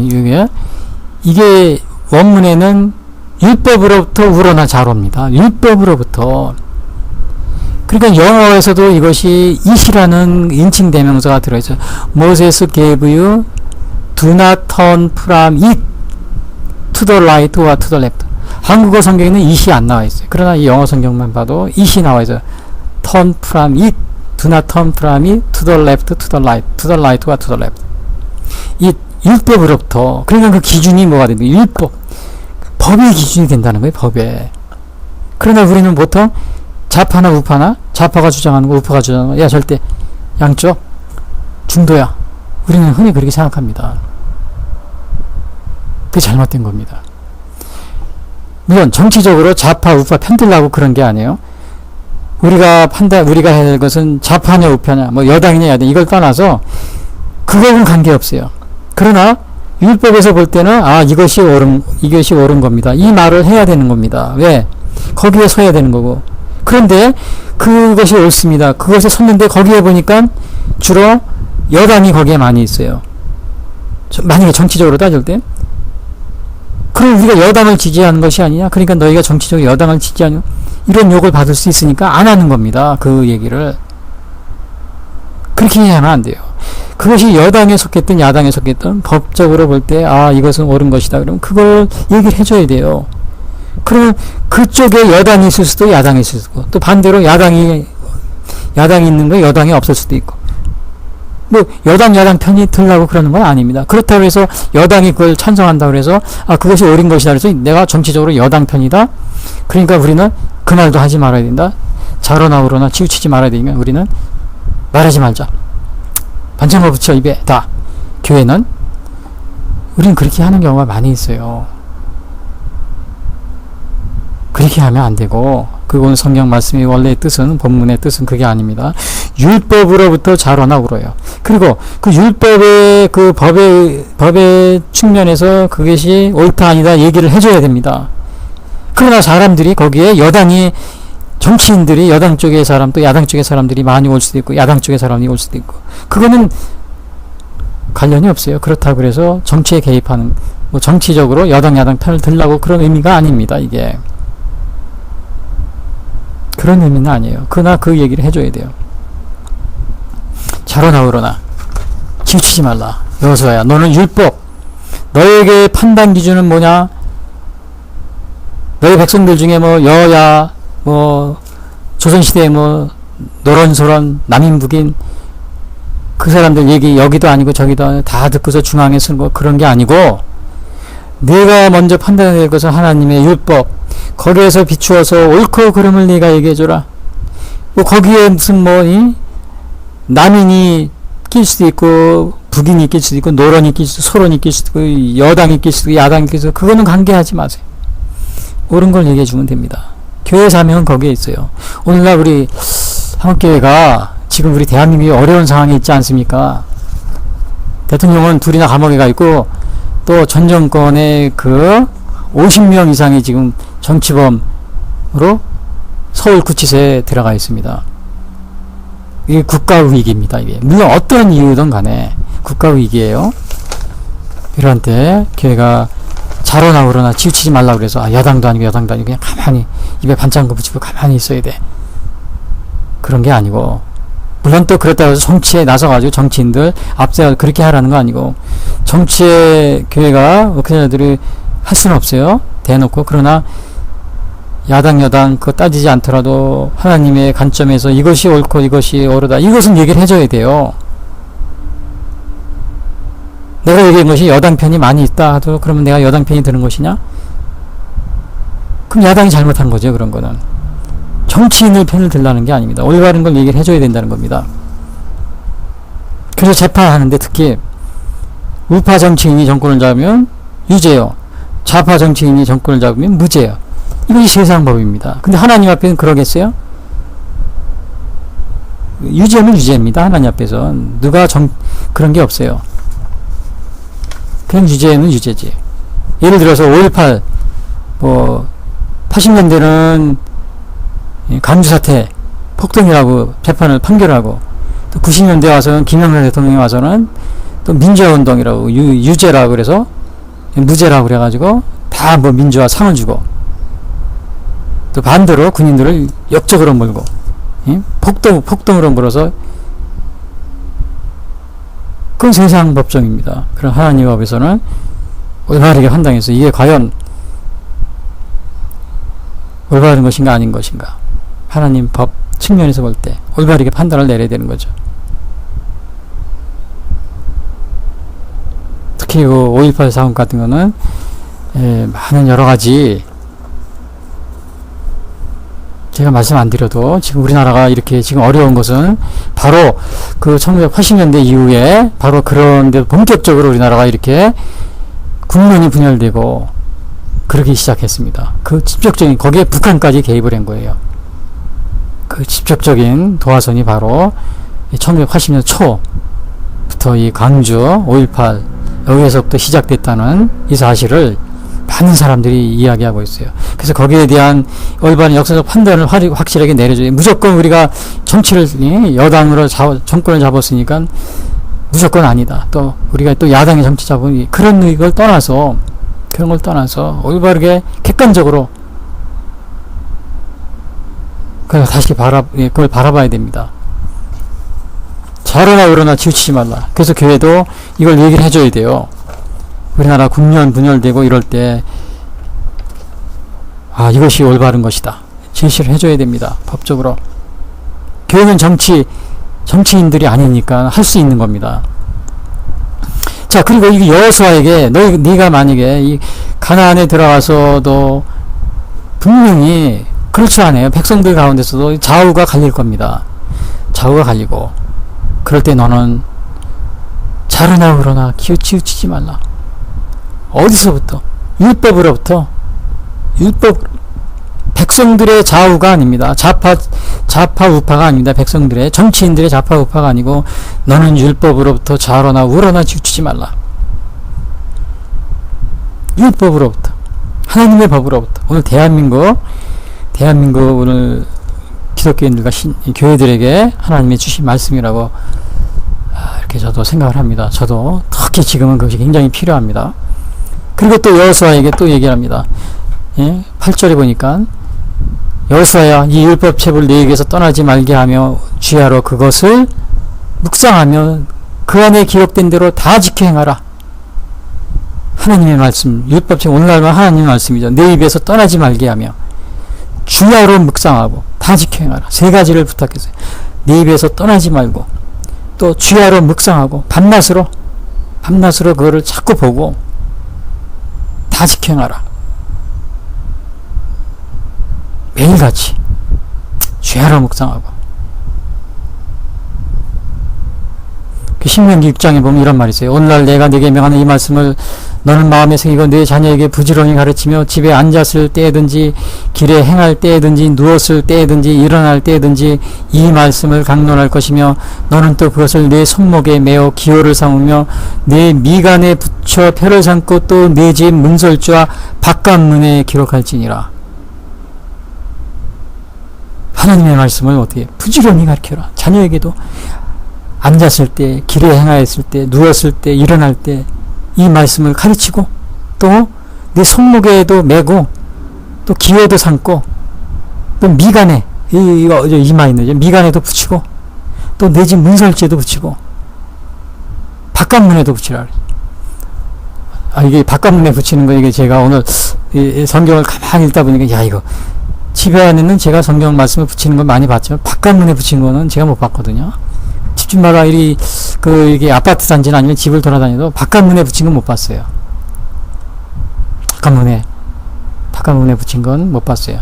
이게 원문에는 율법으로부터 우로나 자로입니다. 율법으로부터. 그러니까 영어에서도 이것이 it이라는 인칭 대명사가 들어있어요. Moses gave you do not turn from it to the right or to the left. 한국어 성경에는 it이 안 나와 있어요. 그러나 이 영어 성경만 봐도 it이 나와 있어요. turn from it, do not turn from it to the left, to the right, to the right or to the left. 이 율법으로부터. 그러니까 그 기준이 뭐가 됩니까? 율법. 법의 기준이 된다는 거예요. 법에. 그러나 우리는 보통 좌파나 우파나, 좌파가 주장하는 거 우파가 주장하는 거, 절대 양쪽 중도야, 우리는 흔히 그렇게 생각합니다. 그게 잘못된 겁니다. 물론 정치적으로 좌파 우파 편들라고 그런 게 아니에요. 우리가 해야 될 것은 좌파냐 우파냐, 여당이냐 야당, 이걸 떠나서 그거는 관계없어요. 그러나 율법에서 볼 때는 이것이 옳은 겁니다, 이 말을 해야 되는 겁니다. 왜? 거기에 서야 되는 거고. 그런데 그것이 옳습니다, 그것에 섰는데 거기에 보니까 주로 여당이 거기에 많이 있어요. 만약에 정치적으로 따질 때, 그럼 우리가 여당을 지지하는 것이 아니냐, 그러니까 너희가 정치적으로 여당을 지지하냐, 이런 욕을 받을 수 있으니까 안 하는 겁니다. 그 얘기를 그렇게 하면 안 돼요. 그것이 여당에 속했든 야당에 속했든 법적으로 볼 때 이것은 옳은 것이다, 그러면 그걸 얘기를 해줘야 돼요. 그러면 그쪽에 여당이 있을 수도 야당이 있을 수도 있고, 또 반대로 야당이 있는 거 여당이 없을 수도 있고, 뭐 야당 편이 들라고 그러는 건 아닙니다. 그렇다고 해서 여당이 그걸 찬성한다고 해서 그것이 옳은 것이다 그래서 내가 정치적으로 여당 편이다. 그러니까 우리는 그 말도 하지 말아야 된다. 자로나 우로나 치우치지 말아야 되니까 우리는 말하지 말자. 반창고 붙여 입에 다. 교회는 우리는 그렇게 하는 경우가 많이 있어요. 그렇게 하면 안 되고 그건 성경 말씀이 원래의 뜻은 본문의 뜻은 그게 아닙니다. 율법으로부터 자로나 울어요. 그리고 그 율법의 그 법의 측면에서 그것이 옳다 아니다 얘기를 해줘야 됩니다. 그러나 사람들이 거기에 여당이 정치인들이 여당 쪽의 사람 또 야당 쪽의 사람들이 많이 올 수도 있고 야당 쪽의 사람이 올 수도 있고 그거는 관련이 없어요. 그렇다고 그래서 정치에 개입하는 뭐 정치적으로 여당 야당 편을 들라고 그런 의미가 아닙니다. 이게 그런 의미는 아니에요. 그러나 그 얘기를 해줘야 돼요. 자로나 우로나 치우치지 말라. 여호수아야 너는 율법 너에게 판단 기준은 뭐냐? 너희 백성들 중에 뭐 여야 뭐 조선시대에 뭐 노론소론 남인 북인 그 사람들 얘기 여기도 아니고 저기도 아니고 다 듣고서 중앙에 쓰는 거 그런 게 아니고 네가 먼저 판단해야 될 것은 하나님의 율법 거기에서 비추어서 옳고 그름을 네가 얘기해줘라. 뭐 거기에 무슨 뭐니 남인이 낄 수도 있고 북인이 낄 수도 있고 노론이 낄 수도 있고 소론이 낄 수도 있고 여당이 낄 수도 있고 야당이 낄 수도 있고 그거는 관계하지 마세요. 옳은 걸 얘기해 주면 됩니다. 교회 사명은 거기에 있어요. 오늘날 우리 한국교회가 지금 우리 대한민국이 어려운 상황에 있지 않습니까? 대통령은 둘이나 감옥에 가 있고 또 전 정권의 그 50명 이상이 지금 정치범으로 서울구치소에 들어가 있습니다. 이게 국가위기입니다. 이게 물론 어떤 이유든 간에 국가위기예요. 이런 때 교회가 자로나 우로나 치우치지 말라 그래서 야당도 아니고 여당도 아니고 그냥 가만히 입에 반창고 붙이고 가만히 있어야 돼. 그런 게 아니고 물론 또 그렇다고 해서 정치에 나서가지고 정치인들 앞세워 그렇게 하라는 거 아니고 정치에 교회가 그자들이 할 수는 없어요. 대놓고. 그러나 야당 여당 그거 따지지 않더라도 하나님의 관점에서 이것이 옳고 이것이 옳으다 이것은 얘기를 해줘야 돼요. 내가 얘기한 것이 여당 편이 많이 있다 하도 그러면 내가 여당 편이 드는 것이냐? 그럼 야당이 잘못한 거죠. 그런 거는 정치인의 편을 들라는 게 아닙니다. 올바른 걸 얘기를 해줘야 된다는 겁니다. 그래서 재판하는데 특히 우파 정치인이 정권을 잡으면 유죄요. 좌파 정치인이 정권을 잡으면 무죄요. 이것이 세상 법입니다. 근데 하나님 앞에는 그러겠어요? 유죄는 유죄입니다. 하나님 앞에서는 누가 그런 게 없어요. 그냥 유죄는 유죄지. 예를 들어서 5.18 뭐 80년대는 광주 사태 폭동이라고 재판을 판결하고 또 90년대 와서는 김영삼 대통령이 와서는 또 민주화운동이라고 유죄라고 그래서 무죄라고 그래가지고 다 뭐 민주화 상을 주고 또 반대로 군인들을 역적으로 몰고 폭동으로 몰아서 그건 세상 법정입니다. 그럼 하나님 앞에서는 올바르게 판단해서 이게 과연 올바른 것인가 아닌 것인가 하나님 법 측면에서 볼 때 올바르게 판단을 내려야 되는 거죠. 특히 그 5.18 사건 같은 거는 많은 여러 가지 제가 말씀 안 드려도 지금 우리나라가 이렇게 지금 어려운 것은 바로 그 1980년대 이후에 바로 그런데 본격적으로 우리나라가 이렇게 국론이 분열되고 그러기 시작했습니다. 그 직접적인 거기에 북한까지 개입을 한 거예요. 그 직접적인 도화선이 바로 1980년 초부터 이 광주 5.18 여기에서부터 시작됐다는 이 사실을 많은 사람들이 이야기하고 있어요. 그래서 거기에 대한 올바른 역사적 판단을 확실하게 내려줘요. 무조건 우리가 정치를 여당으로 정권을 잡았으니까 무조건 아니다. 또 우리가 또 야당의 정치 잡은 그런 걸 떠나서 그런 걸 떠나서 올바르게 객관적으로 그걸 다시 그걸 바라봐야 됩니다. 자로나 우로나 치우치지 말라. 그래서 교회도 이걸 얘기를 해줘야 돼요. 우리나라 국면 분열되고 이럴 때 이것이 올바른 것이다. 제시를 해줘야 됩니다. 법적으로. 교회는 정치 정치인들이 아니니까 할 수 있는 겁니다. 자, 그리고 이 여호수아에게 네가 만약에 이 가나안에 들어가서도 분명히 그렇지 않아요. 백성들 가운데서도 좌우가 갈릴 겁니다. 좌우가 갈리고 그럴 때 너는 자르나 그러나 치우치지 말라. 어디서부터? 율법 백성들의 좌우가 아닙니다. 좌파 우파가 아닙니다. 백성들의 정치인들의 좌파 우파가 아니고 너는 율법으로부터 좌로나 우로나 치우치지 말라. 율법으로부터 하나님의 법으로부터. 오늘 대한민국 오늘 기독교인들과 교회들에게 하나님이 주신 말씀이라고 이렇게 저도 생각을 합니다. 저도 특히 지금은 그것이 굉장히 필요합니다. 그리고 또 여호수아에게 또 얘기를 합니다. 8절에 보니까 여호수아야 이 율법책을 너희에게서 떠나지 말게 하며 주야로 그것을 묵상하며 그 안에 기록된 대로 다 지켜 행하라. 하나님의 말씀, 율법책 오늘날만 하나님의 말씀이죠. 내 입에서 떠나지 말게 하며 주야로 묵상하고 다 지켜 행하라. 세 가지를 부탁했어요. 내 입에서 떠나지 말고 또 주야로 묵상하고 밤낮으로 그거를 자꾸 보고 다 지켜 행하라. 매일같이 주야로 묵상하고. 그 신명기 6장에 보면 이런 말이 있어요. 오늘날 내가 네게 명하는 이 말씀을 너는 마음에 새기고 네 자녀에게 부지런히 가르치며 집에 앉았을 때든지 길에 행할 때든지 누웠을 때든지 일어날 때든지 이 말씀을 강론할 것이며 너는 또 그것을 내 손목에 메어 기호를 삼으며 내 미간에 붙여 표를 삼고 또 내 집 문설주와 바깥문에 기록할지니라. 하나님의 말씀을 어떻게 부지런히 가르쳐라. 자녀에게도 앉았을 때, 길에 행하였을 때, 누웠을 때, 일어날 때 이 말씀을 가르치고 또 내 손목에도 메고 또 기회도 삼고 또 미간에 이거 이마 있는 미간에도 붙이고 또 내 집 문설주에도 붙이고 바깥문에도 붙이라. 이게 바깥문에 붙이는 거 이게 제가 오늘 이 성경을 가만히 읽다 보니까 야 이거 집에 안에는 제가 성경 말씀을 붙이는 걸 많이 봤지만 바깥문에 붙이는 거는 제가 못 봤거든요. 집집마다 이게 아파트 단지나 아니면 집을 돌아다녀도 바깥문에 붙인 건 못 봤어요. 바깥문에 붙인 건 못 봤어요.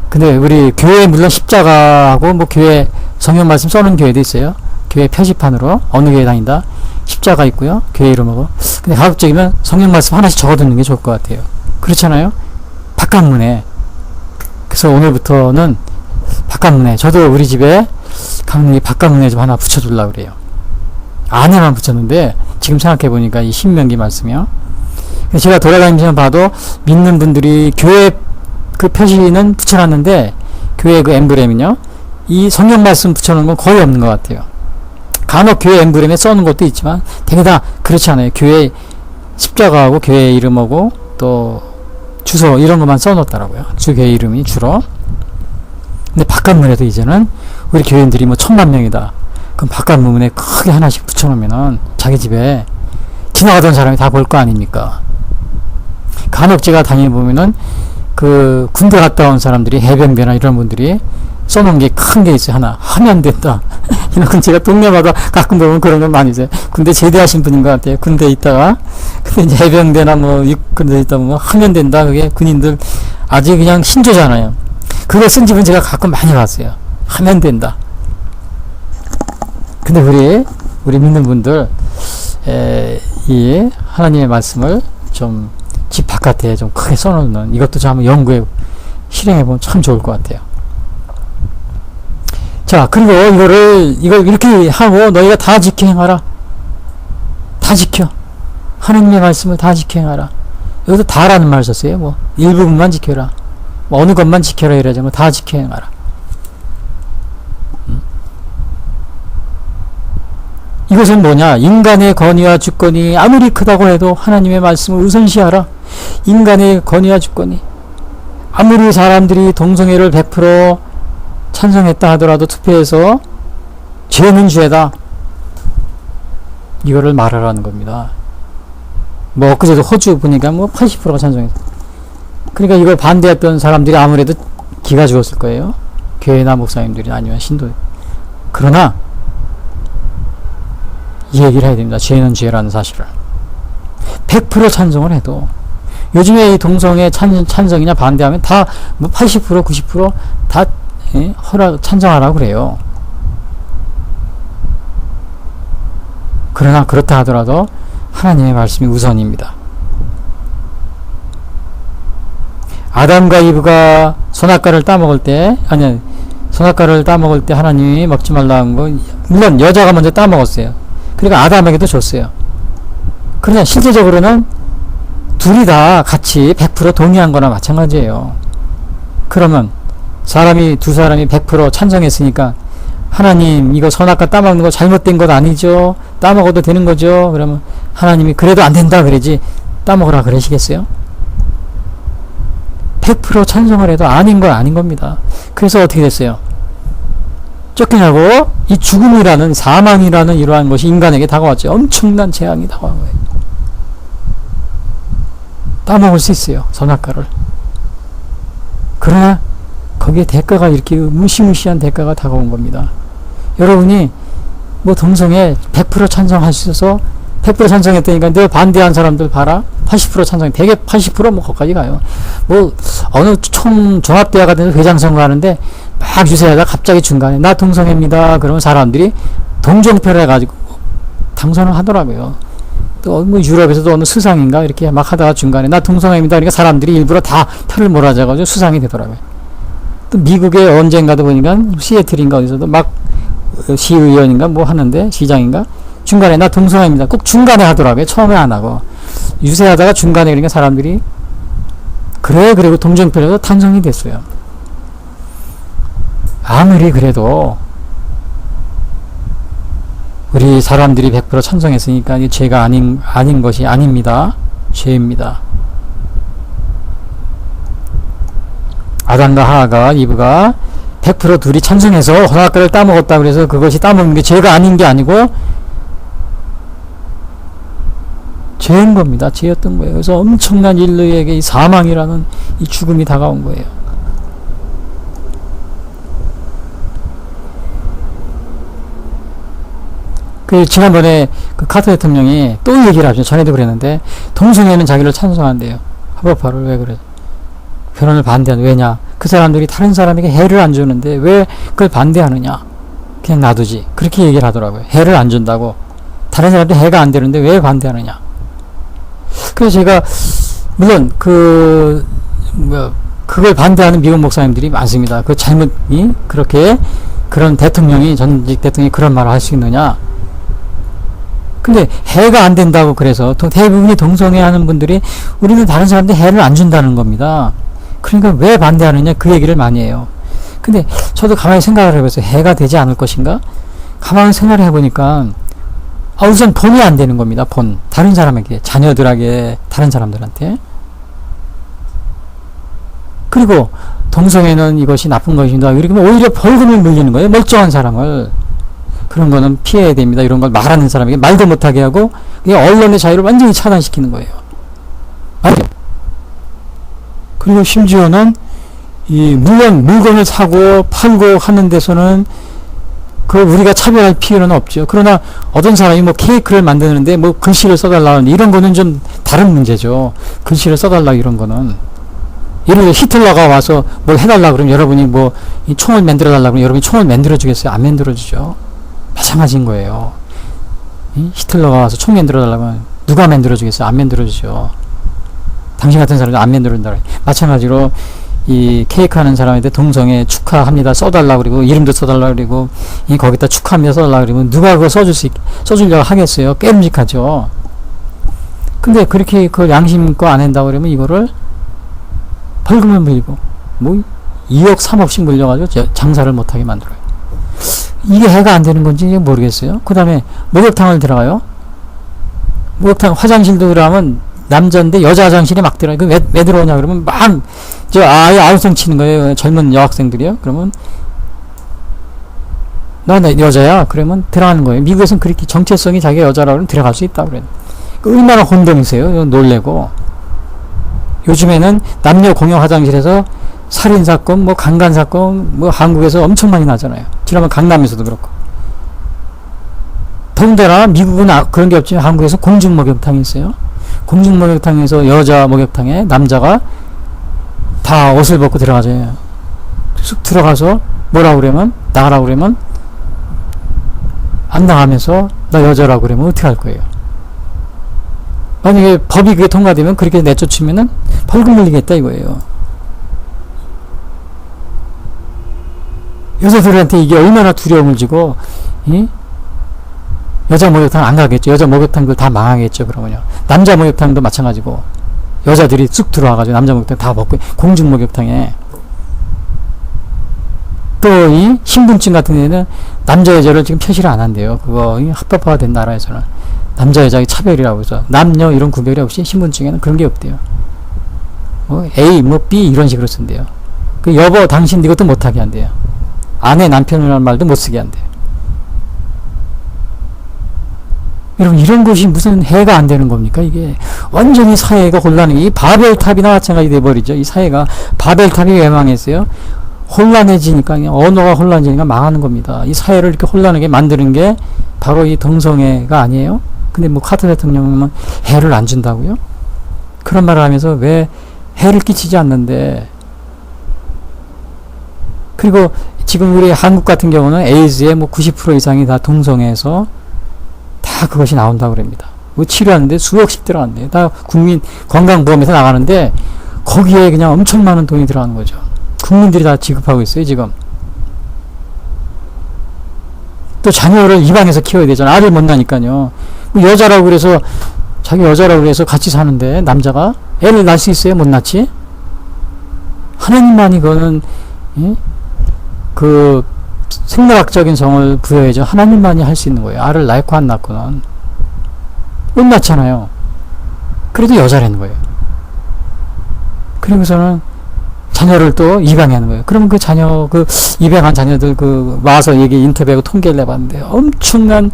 근데 우리 교회 물론 십자가하고 뭐 교회 성경 말씀 써놓은 교회도 있어요. 교회 표지판으로 어느 교회 다닌다 십자가 있고요. 교회 이름하고. 근데 가급적이면 성경 말씀 하나씩 적어두는 게 좋을 것 같아요. 그렇잖아요. 바깥문에. 그래서 오늘부터는 바깥문에 저도 우리 집에 강릉이 바깥문에 좀 하나 붙여주려고 그래요. 안에만 붙였는데 지금 생각해보니까 이 신명기 말씀이요. 제가 돌아다니면서 봐도 믿는 분들이 교회 그 표시는 붙여놨는데 교회 그 엠블렘은요 이 성경 말씀 붙여놓은 건 거의 없는 것 같아요. 간혹 교회 엠블렘에 써놓은 것도 있지만 되게 다 그렇지 않아요. 교회 십자가하고 교회 이름하고 또 주소 이런 것만 써놓더라고요. 주 교회 이름이 주로. 근데 바깥문에도 이제는 우리 교인들이 뭐 10,000명이다. 그럼 바깥문에 크게 하나씩 붙여놓으면은 자기 집에 지나가던 사람이 다 볼 거 아닙니까? 간혹 제가 다녀보면은 그 군대 갔다 온 사람들이 해병대나 이런 분들이 써놓은 게 큰 게 있어요. 하나 하면 된다. 이런 건 제가 동네마다 가끔 보면 그런 건 많이 있어요. 군대 제대하신 분인 것 같아요. 군대에 있다가 근데 이제 해병대나 뭐 육군대에 있다 보면 하면 된다. 그게 군인들 아직 그냥 신조잖아요. 그거 쓴 집은 제가 가끔 많이 봤어요. 하면 된다. 근데 우리 믿는 분들 이 하나님의 말씀을 좀 집 바깥에 좀 크게 써놓는 이것도 좀 한번 연구해 실행해보면 참 좋을 것 같아요. 자, 그리고 이걸 이렇게 하고 너희가 다 지켜 행하라. 다 지켜. 하나님의 말씀을 다 지켜 행하라. 여기서 다라는 말 썼어요. 뭐 일부분만 지켜라. 뭐 어느 것만 지켜라 이러지 뭐 다 지켜 행하라. 이것은 뭐냐? 인간의 권위와 주권이 아무리 크다고 해도 하나님의 말씀을 우선시하라. 인간의 권위와 주권이 아무리 사람들이 동성애를 100% 찬성했다 하더라도 투표해서 죄는 죄다. 이거를 말하라는 겁니다. 뭐 엊그제도 호주 보니까 뭐 80%가 찬성했어. 그러니까 이걸 반대했던 사람들이 아무래도 기가 죽었을 거예요. 교회나 목사님들이 아니면 신도. 그러나 이 얘기를 해야 됩니다. 죄는 죄라는 사실을. 100% 찬성을 해도 요즘에 이 동성애 찬성이냐 반대하면 다 뭐 80% 90%다 찬성하라고 그래요. 그러나 그렇다 하더라도 하나님의 말씀이 우선입니다. 아담과 이브가 선악과를 따먹을 때, 선악과를 따먹을 때 하나님이 먹지 말라는 거, 물론 여자가 먼저 따먹었어요. 그러니까 아담에게도 줬어요. 그러나 실제적으로는 둘이 다 같이 100% 동의한 거나 마찬가지예요. 그러면 두 사람이 100% 찬성했으니까 하나님 이거 선악과 따먹는 거 잘못된 것 아니죠? 따먹어도 되는 거죠? 그러면 하나님이 그래도 안 된다 그러지 따먹으라 그러시겠어요? 100% 찬성을 해도 아닌 건 아닌 겁니다. 그래서 어떻게 됐어요? 쫓겨나고 이 죽음이라는 사망이라는 이러한 것이 인간에게 다가왔죠. 엄청난 재앙이 다가온 거예요. 따먹을 수 있어요. 선악과를. 그러나 거기에 대가가 이렇게 무시무시한 대가가 다가온 겁니다. 여러분이 뭐 동성애 100% 찬성하셔서 100% 찬성했다니까 너 반대한 사람들 봐라. 80% 찬성, 대개 80%뭐 거기까지 가요. 뭐 어느 종합대학 같은 데서 회장 선거하는데 막 유세하다 갑자기 중간에 나 동성애입니다. 그러면 사람들이 동정표를 해가지고 당선을 하더라고요. 또 뭐 유럽에서도 어느 수상인가 이렇게 막 하다가 중간에 나 동성애입니다. 그러니까 사람들이 일부러 다 표를 몰아줘가지고 수상이 되더라고요. 또 미국에 언젠가도 보니까 시애틀인가 어디서도 막 시의원인가 뭐 하는데 시장인가 중간에 나 동성애입니다. 꼭 중간에 하더라고요. 처음에 안 하고 유세하다가 중간에 그러니까 사람들이 그리고 동정표에서 탄성이 됐어요. 아무리 그래도 우리 사람들이 100% 찬성했으니까 이 죄가 아닌 것이 아닙니다. 죄입니다. 아담과 하와가 이브가 100% 둘이 찬성해서 선악과를 따먹었다 그래서 그것이 따먹는 게 죄가 아닌 게 아니고 죄인 겁니다. 죄였던 거예요. 그래서 엄청난 인류에게 이 사망이라는 이 죽음이 다가온 거예요. 지난번에 카터 대통령이 또 얘기를 하죠. 전에도 그랬는데 동성애는 자기를 찬성한대요. 합법화를. 왜 그래? 결혼을 반대하는. 왜냐? 그 사람들이 다른 사람에게 해를 안 주는데 왜 그걸 반대하느냐? 그냥 놔두지. 그렇게 얘기를 하더라고요. 해를 안 준다고. 다른 사람들 해가 안 되는데 왜 반대하느냐? 그래서 제가 물론 그걸 반대하는 미국 목사님들이 많습니다. 그 잘못이 그렇게 그런 대통령이 전직 대통령이 그런 말을 할 수 있느냐? 근데 해가 안 된다고 그래서 대부분이 동성애 하는 분들이 우리는 다른 사람한테 해를 안 준다는 겁니다. 그러니까 왜 반대하느냐 그 얘기를 많이 해요. 근데 저도 가만히 생각을 해보세요. 해가 되지 않을 것인가? 가만히 생각을 해보니까 우선 본이 안 되는 겁니다. 본. 다른 사람에게, 자녀들에게, 다른 사람들한테. 그리고 동성애는 이것이 나쁜 것입니다. 이러면 오히려 벌금을 물리는 거예요. 멀쩡한 사람을. 그런 거는 피해야 됩니다. 이런 걸 말하는 사람에게 말도 못하게 하고 그냥 언론의 자유를 완전히 차단시키는 거예요. 맞죠? 그리고 심지어는 물론 물건을 사고 팔고 하는 데서는 우리가 차별할 필요는 없죠. 그러나 어떤 사람이 뭐 케이크를 만드는데 뭐 글씨를 써달라 이런 거는 좀 다른 문제죠. 글씨를 써달라 이런 거는. 예를 들어 히틀러가 와서 뭘 해달라 그러면 여러분이 뭐 이 총을 만들어 달라 그러면 여러분이 총을 만들어 주겠어요? 안 만들어 주죠. 마찬가지인 거예요. 히틀러가 와서 총 만들어 달라면 누가 만들어 주겠어요? 안 만들어 주죠. 당신 같은 사람도 안 만들어 준다. 마찬가지로 이 케이크 하는 사람한테 동성애 축하합니다 써달라 그리고 이름도 써달라 그리고 거기다 축하합니다 써달라 그러면 누가 그거 써주려고 하겠어요? 깨름직하죠. 근데 그렇게 그걸 양심껏 안 한다고 그러면 이거를 벌금을 물리고 뭐 2억 3억씩 물려가지고 장사를 못하게 만들어요. 이게 해가 안 되는 건지 모르겠어요. 그 다음에 목욕탕을 들어가요. 목욕탕 화장실도 들어가면 남자인데 여자 화장실에 막 들어가요. 왜 들어오냐 그러면 막 아예 아우성 치는 거예요. 젊은 여학생들이요. 그러면 나 여자야. 그러면 들어가는 거예요. 미국에서는 그렇게 정체성이 자기가 여자라고 그러면 들어갈 수 있다고 그래요. 얼마나 혼동이세요. 놀래고. 요즘에는 남녀 공용 화장실에서 살인사건, 뭐 강간사건, 뭐 한국에서 엄청 많이 나잖아요. 지난번 강남에서도 그렇고. 더군다나 미국은 그런 게 없지만 한국에서 공중목욕탕이 있어요. 공중목욕탕에서 여자 목욕탕에 남자가 다 옷을 벗고 들어가죠. 쑥 들어가서 뭐라고 그러면, 나가라고 그러면 안 나가면서 나 여자라고 그러면 어떻게 할 거예요? 만약에 법이 그게 통과되면 그렇게 내쫓으면은 벌금 물리겠다 이거예요. 여자들한테 이게 얼마나 두려움을 주고, 여자 목욕탕 안 가겠죠. 여자 목욕탕들 다 망하겠죠. 그러면요. 남자 목욕탕도 마찬가지고, 여자들이 쑥 들어와가지고 남자 목욕탕 다 먹고, 공중 목욕탕에. 또 이 신분증 같은 데는 남자 여자를 지금 표시를 안 한대요. 그거 합법화된 나라에서는 남자 여자의 차별이라고 해서 남녀 이런 구별이 없이 신분증에는 그런 게 없대요. A 뭐 B 이런 식으로 쓴대요. 그 여보 당신 이것도 못하게 한대요. 아내 남편이라는 말도 못 쓰게 한대요. 여러분 이런 것이 무슨 해가 안 되는 겁니까? 이게 완전히 사회가 혼란해. 이 바벨탑이나 마찬가지 돼버리죠. 이 사회가 바벨탑이 왜 망했어요? 혼란해지니까, 언어가 혼란해지니까 망하는 겁니다. 이 사회를 이렇게 혼란하게 만드는 게 바로 이 동성애가 아니에요? 근데 뭐 카터 대통령은 해를 안 준다고요? 그런 말을 하면서 왜 해를 끼치지 않는데. 그리고 지금 우리 한국 같은 경우는 에이즈의 뭐 90% 이상이 다 동성애에서 다 그것이 나온다고 그럽니다. 뭐 치료하는데 수억씩 들어간대요. 다 국민 건강보험에서 나가는데 거기에 그냥 엄청 많은 돈이 들어가는 거죠. 국민들이 다 지급하고 있어요, 지금. 또 자녀를 입양해서 키워야 되잖아. 아들 못 나니까요. 여자라고 그래서, 자기 여자라고 그래서 같이 사는데, 남자가 애를 낳을 수 있어요? 못 낳지? 하나님만이 그거는, 그, 생물학적인 성을 부여해줘. 하나님만이 할 수 있는 거예요. 알을 낳고 안 낳고는. 못 낳잖아요. 그래도 여자라는 거예요. 그러고서는, 자녀를 또 입양하는 거예요. 그러면 그 자녀, 그 입양한 자녀들 와서 얘기 인터뷰하고 통계를 내봤는데 엄청난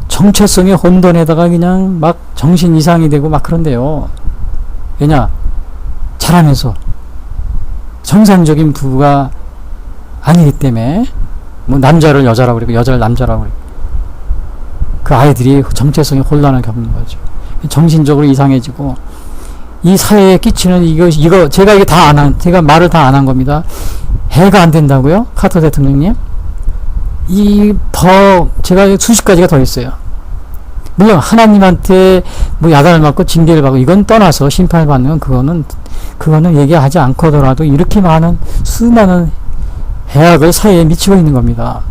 정체성의 혼돈에다가 그냥 막 정신 이상이 되고 막 그런데요. 왜냐? 자라면서 정상적인 부부가 아니기 때문에 뭐 남자를 여자라고 그러고 여자를 남자라고 그러고 그 아이들이 정체성의 혼란을 겪는 거죠. 정신적으로 이상해지고 이 사회에 끼치는 이거 제가 이게 다 제가 말을 다 안 한 겁니다. 해가 안 된다고요? 카터 대통령님? 제가 수십 가지가 더 있어요. 물론 하나님한테 뭐 야단을 맞고 징계를 받고 이건 떠나서 심판을 받는 건 그거는 얘기하지 않고더라도 이렇게 많은 수많은 해악을 사회에 미치고 있는 겁니다.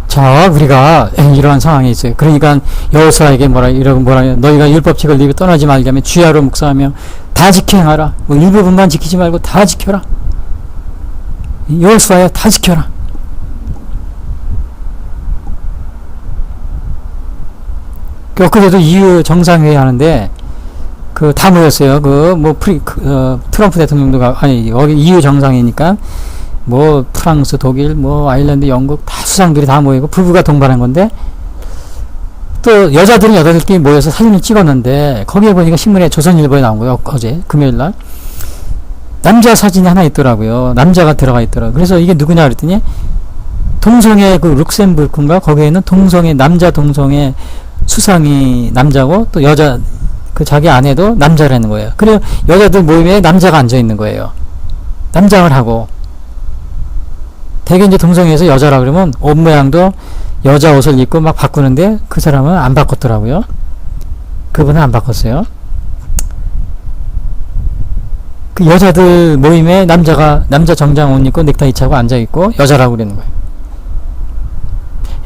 자, 우리가 이러한 상황에 있어요. 그러니까 여호수아에게 너희가 율법책을 네 입에 떠나지 말게 하며 주야로 묵상하며 다 지켜 행하라. 뭐 일부분만 지키지 말고 다 지켜라. 여호수아야 다 지켜라. 엊그제도 EU 정상회의 하는데 다 모였어요. 트럼프 대통령도 여기 EU 정상회의니까 뭐 프랑스, 독일, 뭐 아일랜드, 영국 다 수상들이 다 모이고 부부가 동반한 건데 또 여자들은 여자들끼리 모여서 사진을 찍었는데 거기에 보니까 신문에 조선일보에 나온 거예요. 어제 금요일날 남자 사진이 하나 있더라고요. 남자가 들어가 있더라고요. 그래서 이게 누구냐 그랬더니 동성애 룩셈부르크인가 거기에는 남자 동성애 수상이 남자고 또 여자 자기 아내도 남자라는 거예요. 그리고 여자들 모임에 남자가 앉아 있는 거예요. 남장을 하고 대개 이제 동성애에서 여자라 그러면 옷 모양도 여자 옷을 입고 막 바꾸는데 그 사람은 안 바꿨더라고요. 그분은 안 바꿨어요. 그 여자들 모임에 남자 정장 옷 입고 넥타이 차고 앉아 있고 여자라고 그러는 거예요.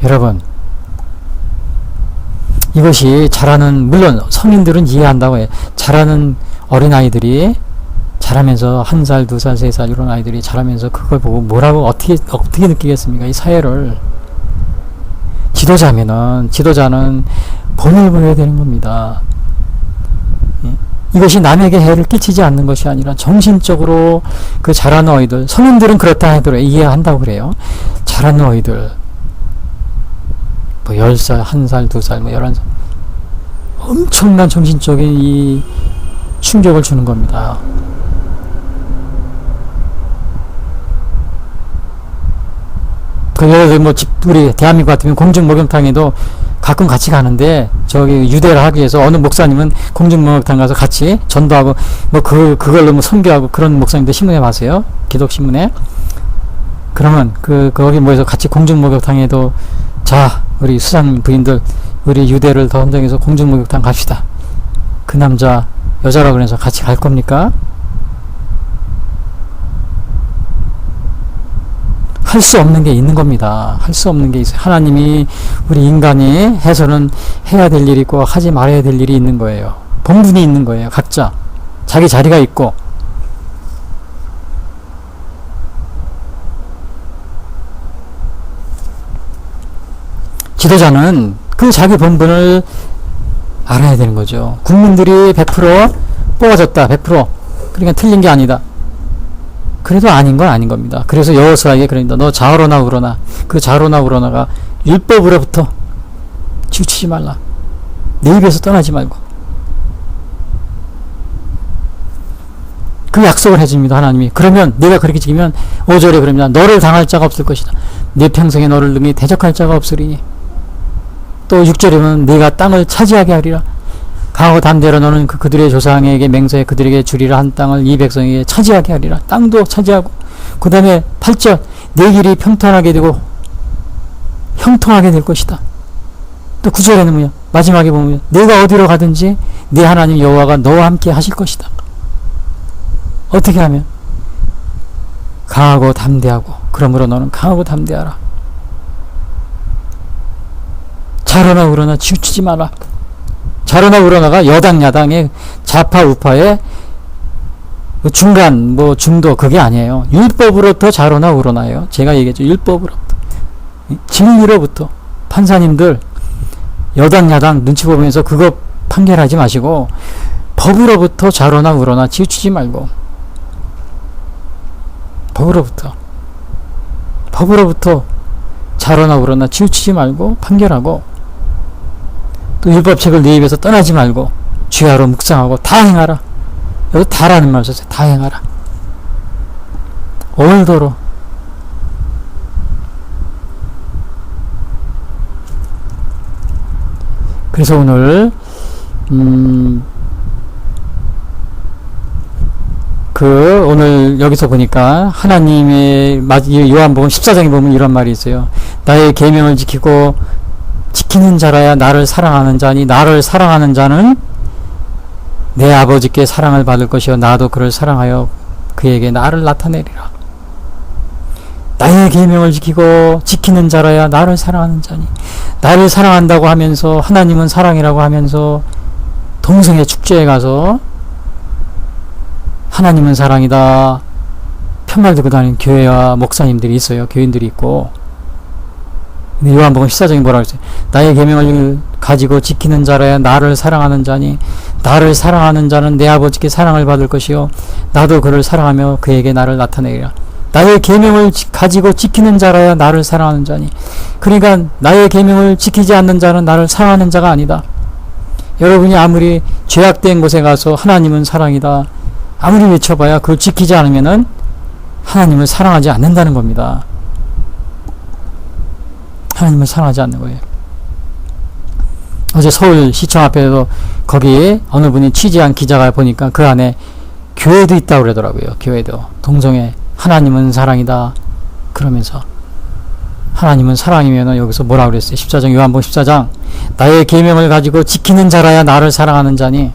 여러분, 이것이 물론 성인들은 이해한다고 해요. 자라는 어린아이들이 자라면서 1살, 2살, 3살 이런 아이들이 자라면서 그걸 보고 뭐라고 어떻게 느끼겠습니까? 이 사회를. 지도자는 본을 보여야 되는 겁니다. 이것이 남에게 해를 끼치지 않는 것이 아니라 정신적으로 그 자라는 어이들, 성인들은 그렇다 하더라도 이해한다고 그래요. 자라는 어이들, 뭐 10살, 1살, 2살, 뭐 11살. 엄청난 정신적인 이 충격을 주는 겁니다. 예를 들어 우리 대한민국 같으면 공중 목욕탕에도 가끔 같이 가는데, 저기 유대를 하기 위해서 어느 목사님은 공중 목욕탕 가서 같이 전도하고 그걸로 선교하고 그런 목사님들 신문에 봤어요. 기독 신문에. 그러면 거기 모여서 같이 공중 목욕탕에도, 자 우리 수장 부인들 우리 유대를 더 헌정해서 공중 목욕탕 갑시다. 그 남자 여자라고 그래서 같이 갈 겁니까? 할 수 없는 게 있는 겁니다. 할 수 없는 게 있어요. 하나님이 우리 인간이 해서는 해야 될 일이 있고 하지 말아야 될 일이 있는 거예요. 본분이 있는 거예요. 각자 자기 자리가 있고. 지도자는 그 자기 본분을 알아야 되는 거죠. 국민들이 100% 뽑아줬다. 100%. 그러니까 틀린 게 아니다. 그래도 아닌 건 아닌 겁니다. 그래서 여호수아에게 그럽니다. 너 좌우로나 우로나. 그 좌우로나 우로나가 율법으로부터 치우치지 말라. 내 입에서 떠나지 말고. 그 약속을 해줍니다. 하나님이. 그러면 내가 그렇게 지키면 5절에 그럽니다. 너를 당할 자가 없을 것이다. 내 평생에 너를 능히 대적할 자가 없으리니. 또 6절에 보면 네가 땅을 차지하게 하리라. 강하고 담대로 너는 그들의 조상에게 맹세해 그들에게 주리라 한 땅을 이 백성에게 차지하게 하리라. 땅도 차지하고. 그 다음에 8절 내 길이 평탄하게 되고 형통하게 될 것이다. 또 9절에는 뭐냐, 마지막에 보면 내가 어디로 가든지 네 하나님 여호와가 너와 함께 하실 것이다. 어떻게 하면? 강하고 담대하고. 그러므로 너는 강하고 담대하라. 좌로나 우로나 치우치지 마라. 좌로나 우로나가 여당 야당의 좌파 우파의 중간 중도 그게 아니에요. 율법으로부터 좌로나 우로나예요. 제가 얘기했죠. 율법으로부터. 진리로부터. 판사님들 여당 야당 눈치 보면서 그거 판결하지 마시고 법으로부터 좌로나 우로나 치우치지 말고 법으로부터 좌로나 우로나 치우치지 말고 판결하고, 또 율법책을 네 입에서 떠나지 말고 주야로 묵상하고 다 행하라. 여기 다라는 말 썼어요. 다 행하라. 오늘도로. 그래서 오늘 오늘 여기서 보니까 하나님의 요한복음 14장에 보면 이런 말이 있어요. 나의 계명을 지키고 지키는 자라야 나를 사랑하는 자니 나를 사랑하는 자는 내 아버지께 사랑을 받을 것이요 나도 그를 사랑하여 그에게 나를 나타내리라. 나의 계명을 지키고 지키는 자라야 나를 사랑하는 자니. 나를 사랑한다고 하면서 하나님은 사랑이라고 하면서 동성애 축제에 가서 하나님은 사랑이다 편말 들고 다니는 교회와 목사님들이 있어요. 교인들이 있고. 근데 요한복음 14장에 뭐라고 했어요? 나의 계명을 가지고 지키는 자라야 나를 사랑하는 자니 나를 사랑하는 자는 내 아버지께 사랑을 받을 것이요 나도 그를 사랑하며 그에게 나를 나타내리라. 나의 계명을 가지고 지키는 자라야 나를 사랑하는 자니. 그러니까 나의 계명을 지키지 않는 자는 나를 사랑하는 자가 아니다. 여러분이 아무리 죄악된 곳에 가서 하나님은 사랑이다 아무리 외쳐봐야 그걸 지키지 않으면은 하나님을 사랑하지 않는다는 겁니다. 하나님을 사랑하지 않는 거예요. 어제 서울시청 앞에서 거기 어느 분이 취재한 기자가 보니까 그 안에 교회도 있다고 그러더라고요. 교회도. 동성애. 하나님은 사랑이다. 그러면서 하나님은 사랑이면은 여기서 뭐라고 그랬어요? 14장 요한복음 14장 나의 계명을 가지고 지키는 자라야 나를 사랑하는 자니.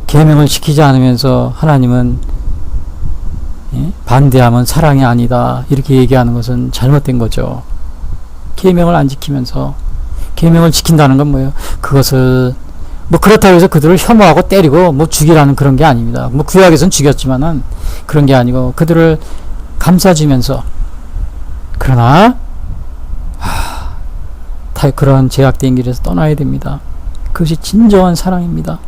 계명을 지키지 않으면서 하나님은 반대하면 사랑이 아니다. 이렇게 얘기하는 것은 잘못된 거죠. 계명을 안 지키면서. 계명을 지킨다는 건 뭐예요? 그것을 그렇다고 해서 그들을 혐오하고 때리고 죽이라는 그런 게 아닙니다. 구약에서는 죽였지만은 그런 게 아니고 그들을 감싸주면서. 그러나 그런 제약된 길에서 떠나야 됩니다. 그것이 진정한 사랑입니다.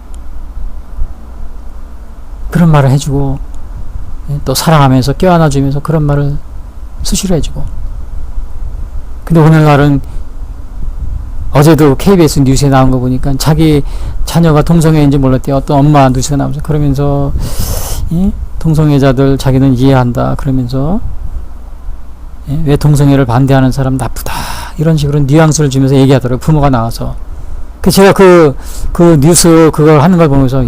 그런 말을 해주고 또 사랑하면서 껴안아주면서 그런 말을 수시로 해주고. 근데 오늘날은 어제도 KBS 뉴스에 나온 거 보니까 자기 자녀가 동성애인지 몰랐대요. 어떤 엄마 뉴스가 나오면서 그러면서 동성애자들 자기는 이해한다 그러면서 왜 동성애를 반대하는 사람 나쁘다 이런 식으로 뉘앙스를 주면서 얘기하더라고요. 부모가 나와서. 제가 그 뉴스 그걸 하는 걸 보면서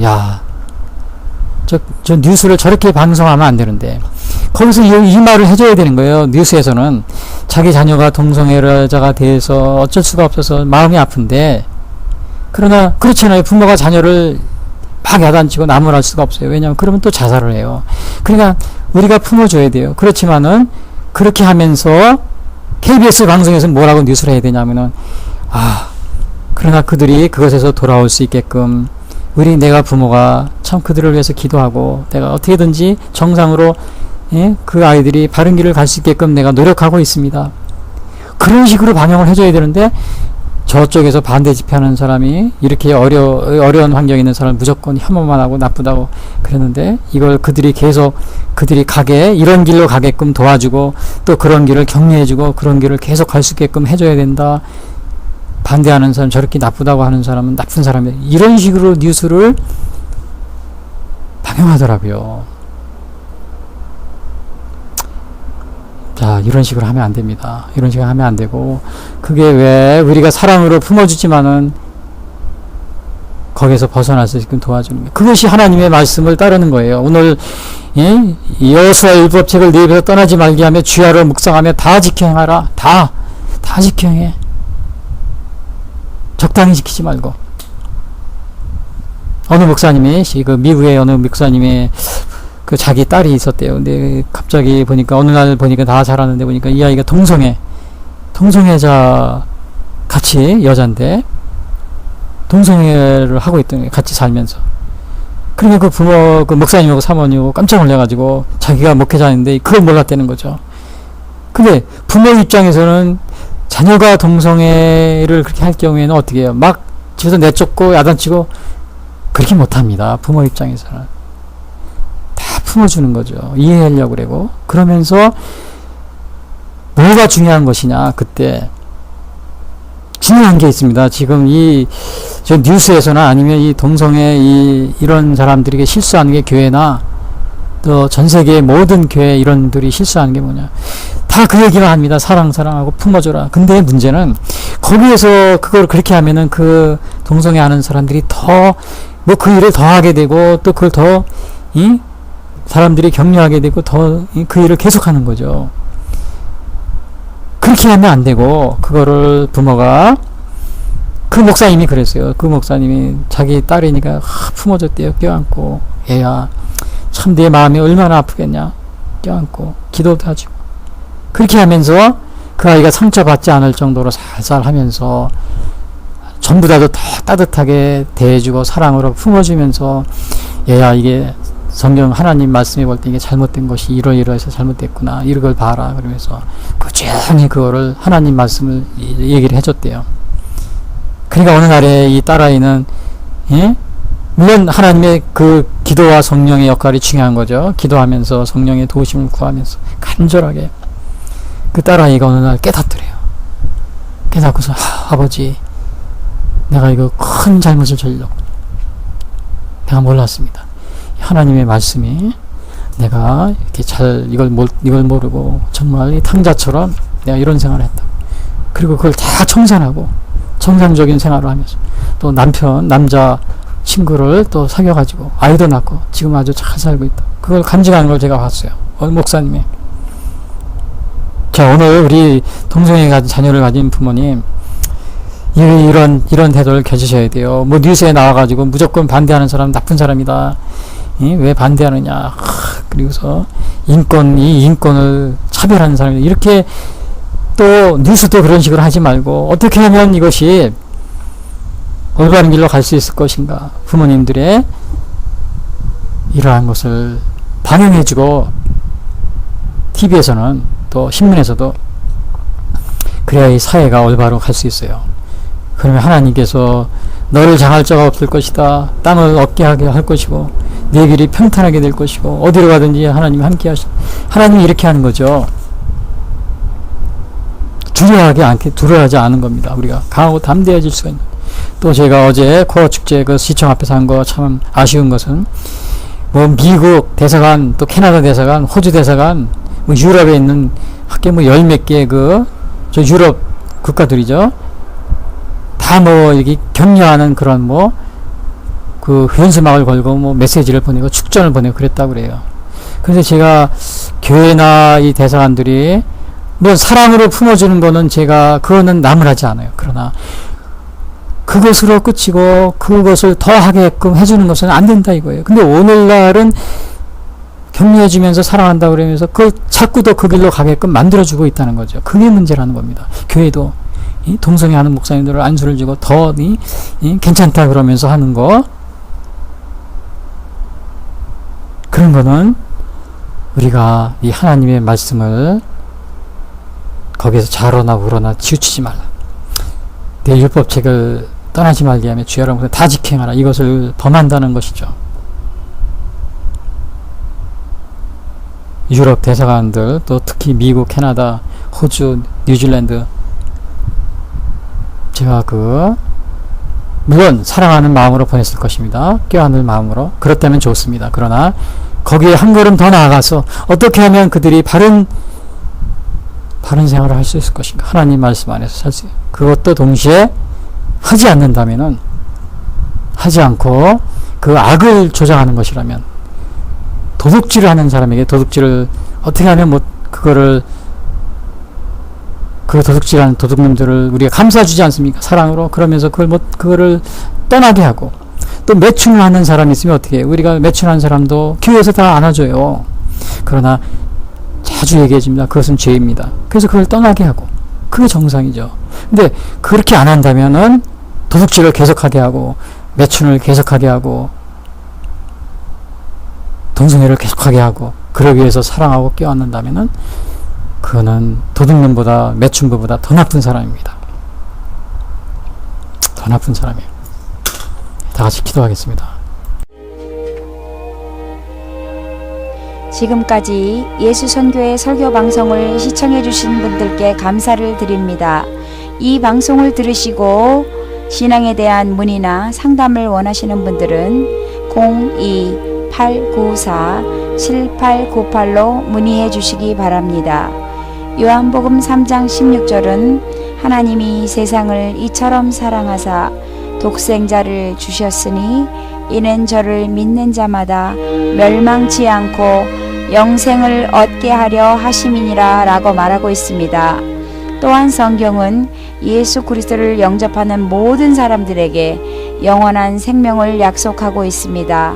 저 뉴스를 저렇게 방송하면 안 되는데 거기서 이 말을 해줘야 되는 거예요. 뉴스에서는 자기 자녀가 동성애자가 돼서 어쩔 수가 없어서 마음이 아픈데 그러나 그렇잖아요. 부모가 자녀를 막 야단치고 나무랄 수가 없어요. 왜냐하면 그러면 또 자살을 해요. 그러니까 우리가 품어줘야 돼요. 그렇지만은 그렇게 하면서 KBS 방송에서 뭐라고 뉴스를 해야 되냐면은 그러나 그들이 그것에서 돌아올 수 있게끔 내가 부모가 참 그들을 위해서 기도하고 내가 어떻게든지 정상으로 그 아이들이 바른 길을 갈 수 있게끔 내가 노력하고 있습니다. 그런 식으로 반영을 해줘야 되는데 저쪽에서 반대 집회하는 사람이 이렇게 어려운 환경에 있는 사람을 무조건 혐오만 하고 나쁘다고 그랬는데 이걸 그들이 가게 이런 길로 가게끔 도와주고 또 그런 길을 격려해주고 그런 길을 계속 갈 수 있게끔 해줘야 된다. 반대하는 사람 저렇게 나쁘다고 하는 사람은 나쁜 사람이다. 이런 식으로 뉴스를 방영하더라고요. 자, 이런 식으로 하면 안 됩니다. 이런 식으로 하면 안 되고 그게 왜 우리가 사랑으로 품어주지만은 거기에서 벗어날 수 있게끔 도와주는 게 그것이 하나님의 말씀을 따르는 거예요. 오늘 여호수아 율법책을 네 입에서 떠나지 말게 하며 주야로 묵상하며 다 지켜 행하라. 다 지켜 행해. 적당히 지키지 말고. 어느 목사님이 미국의 어느 목사님이 자기 딸이 있었대요. 근데 갑자기 보니까 어느 날 보니까 다 자랐는데 보니까 이 아이가 동성애자 같이 여잔데 동성애를 하고 있던 거예요. 같이 살면서. 그러니까 그 목사님하고 사모님하고 깜짝 놀라가지고 자기가 목회자인데 그걸 몰랐다는 거죠. 근데 부모 입장에서는 자녀가 동성애를 그렇게 할 경우에는 어떻게 해요? 막 집에서 내쫓고 야단치고 그렇게 못합니다. 부모 입장에서는. 다 품어주는 거죠. 이해하려고 그러고. 그러면서 뭐가 중요한 것이냐 그때 중요한 게 있습니다. 지금 저 뉴스에서나 아니면 이 동성애 이런 사람들에게 실수하는 게 교회나 또 전 세계의 모든 교회 이런들이 실수하는 게 뭐냐. 다 그 얘기만 합니다. 사랑하고 품어줘라. 근데 문제는 거기에서 그걸 그렇게 하면은 그 동성애 하는 사람들이 더 그 일을 더 하게 되고 또 그걸 더 사람들이 격려하게 되고 더 그 일을 계속하는 거죠. 그렇게 하면 안 되고 그거를 부모가 그 목사님이 그랬어요. 그 목사님이 자기 딸이니까 품어줬대요. 껴안고 얘야 참 내 마음이 얼마나 아프겠냐. 껴안고 기도도 하고 그렇게 하면서 그 아이가 상처받지 않을 정도로 살살 하면서 전부 다도 더 따뜻하게 대해주고 사랑으로 품어주면서 얘야 이게 성경 하나님 말씀해 볼 때 이게 잘못된 것이 이러이러해서 잘못됐구나 이걸 봐라 그러면서 꾸준히 그거를 하나님 말씀을 얘기를 해줬대요. 그러니까 어느 날에 이 딸아이는 물론 하나님의 그 기도와 성령의 역할이 중요한 거죠. 기도하면서 성령의 도우심을 구하면서 간절하게 그 딸아이가 어느 날 깨닫더래요. 깨닫고서 아버지 내가 이거 큰 잘못을 저질렀고 내가 몰랐습니다. 하나님의 말씀이 내가 이렇게 이걸 모르고 정말 이 탕자처럼 내가 이런 생활을 했다. 그리고 그걸 다 청산하고 정상적인 생활을 하면서 또 남자 친구를 또 사귀어가지고 아이도 낳고 지금 아주 잘 살고 있다. 그걸 간증하는 걸 제가 봤어요. 목사님이. 자, 오늘 우리 동성애 가진 자녀를 가진 부모님 이런 태도를 가지셔야 돼요. 뭐 뉴스에 나와가지고 무조건 반대하는 사람 나쁜 사람이다. 왜 반대하느냐. 그리고서 인권을 차별하는 사람이다. 이렇게 또 뉴스도 그런 식으로 하지 말고 어떻게 하면 이것이 올바른 길로 갈 수 있을 것인가. 부모님들의 이러한 것을 반영해주고 TV에서는 또 신문에서도 그래야 이 사회가 올바로 갈 수 있어요. 그러면 하나님께서 너를 장할 자가 없을 것이다. 땅을 얻게 하게 할 것이고 내 길이 평탄하게 될 것이고 어디로 가든지 하나님이 함께 하시. 하나님이 이렇게 하는 거죠. 두려워하지 않은 겁니다. 우리가 강하고 담대해질 수가 있는. 또 제가 어제 코어 축제 그 시청 앞에서 한 거 참 아쉬운 것은 뭐 미국 대사관, 또 캐나다 대사관, 호주 대사관, 뭐 유럽에 있는 학교 뭐 열 몇 개 저 유럽 국가들이죠. 다 뭐 이렇게 격려하는 그런 뭐 그 현수막을 걸고 뭐 메시지를 보내고 축전을 보내고 그랬다고 그래요. 그래서 제가 교회나 이 대사관들이 뭐 사랑으로 품어주는 거는 제가 그거는 나무라지 않아요. 그러나 그것으로 끝이고 그것을 더 하게끔 해주는 것은 안 된다 이거예요. 근데 오늘날은 격려해주면서 사랑한다 그러면서 그걸 자꾸 더 그 길로 가게끔 만들어주고 있다는 거죠. 그게 문제라는 겁니다. 교회도 동성애하는 목사님들을 안수를 주고 더 괜찮다 그러면서 하는 거, 그런 거는 우리가 이 하나님의 말씀을 거기에서 자로나 우로나 치우치지 말라. 내 율법책을 떠나지 말게 하며 주의 여러분들 다 지켜행하라. 이것을 범한다는 것이죠. 유럽 대사관들, 또 특히 미국, 캐나다, 호주, 뉴질랜드, 제가 물론 사랑하는 마음으로 보냈을 것입니다. 껴안을 마음으로. 그렇다면 좋습니다. 그러나 거기에 한 걸음 더 나아가서 어떻게 하면 그들이 바른 생활을 할 수 있을 것인가. 하나님 말씀 안에서 살 수, 그것도 동시에 하지 않는다면은, 하지 않고 그 악을 조장하는 것이라면, 도둑질을 하는 사람에게 도둑질을 어떻게 하면 뭐 그거를, 그 도둑질하는 도둑놈들을 우리가 감싸주지 않습니까? 사랑으로. 그러면서 그거를 떠나게 하고, 또 매춘을 하는 사람이 있으면 어떻게 해요? 우리가 매춘하는 사람도 교회에서 다 안아줘요. 그러나 자주 얘기해줍니다. 그것은 죄입니다. 그래서 그걸 떠나게 하고, 그게 정상이죠. 근데 그렇게 안 한다면은 도둑질을 계속하게 하고, 매춘을 계속하게 하고, 동성애를 계속하게 하고, 그러기 위해서 사랑하고 껴안는다면은 그거는 도둑놈보다 매춘부보다 더 나쁜 사람입니다. 더 나쁜 사람이에요. 다 같이 기도하겠습니다. 지금까지 예수선교회 설교 방송을 시청해 주신 분들께 감사를 드립니다. 이 방송을 들으시고 신앙에 대한 문의나 상담을 원하시는 분들은 02-894-7898로 문의해 주시기 바랍니다. 요한복음 3장 16절은 하나님이 세상을 이처럼 사랑하사 독생자를 주셨으니 이는 저를 믿는 자마다 멸망치 않고 영생을 얻게 하려 하심이니라 라고 말하고 있습니다. 또한 성경은 예수 그리스도를 영접하는 모든 사람들에게 영원한 생명을 약속하고 있습니다.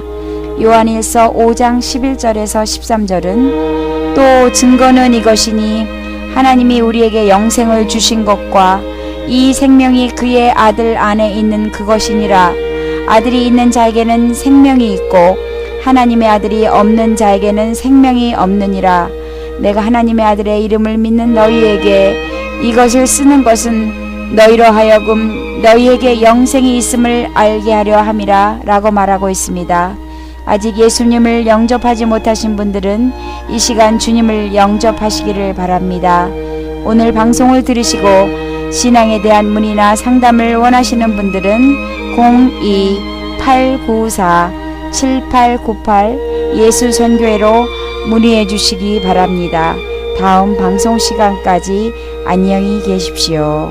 요한일서 5장 11절에서 13절은 또 증거는 이것이니 하나님이 우리에게 영생을 주신 것과 이 생명이 그의 아들 안에 있는 그것이니라. 아들이 있는 자에게는 생명이 있고 하나님의 아들이 없는 자에게는 생명이 없느니라. 내가 하나님의 아들의 이름을 믿는 너희에게 이것을 쓰는 것은 너희로 하여금 너희에게 영생이 있음을 알게 하려 함이라 라고 말하고 있습니다. 아직 예수님을 영접하지 못하신 분들은 이 시간 주님을 영접하시기를 바랍니다. 오늘 방송을 들으시고 신앙에 대한 문의나 상담을 원하시는 분들은 02-894-7898 예수선교회로 문의해 주시기 바랍니다. 다음 방송 시간까지 안녕히 계십시오.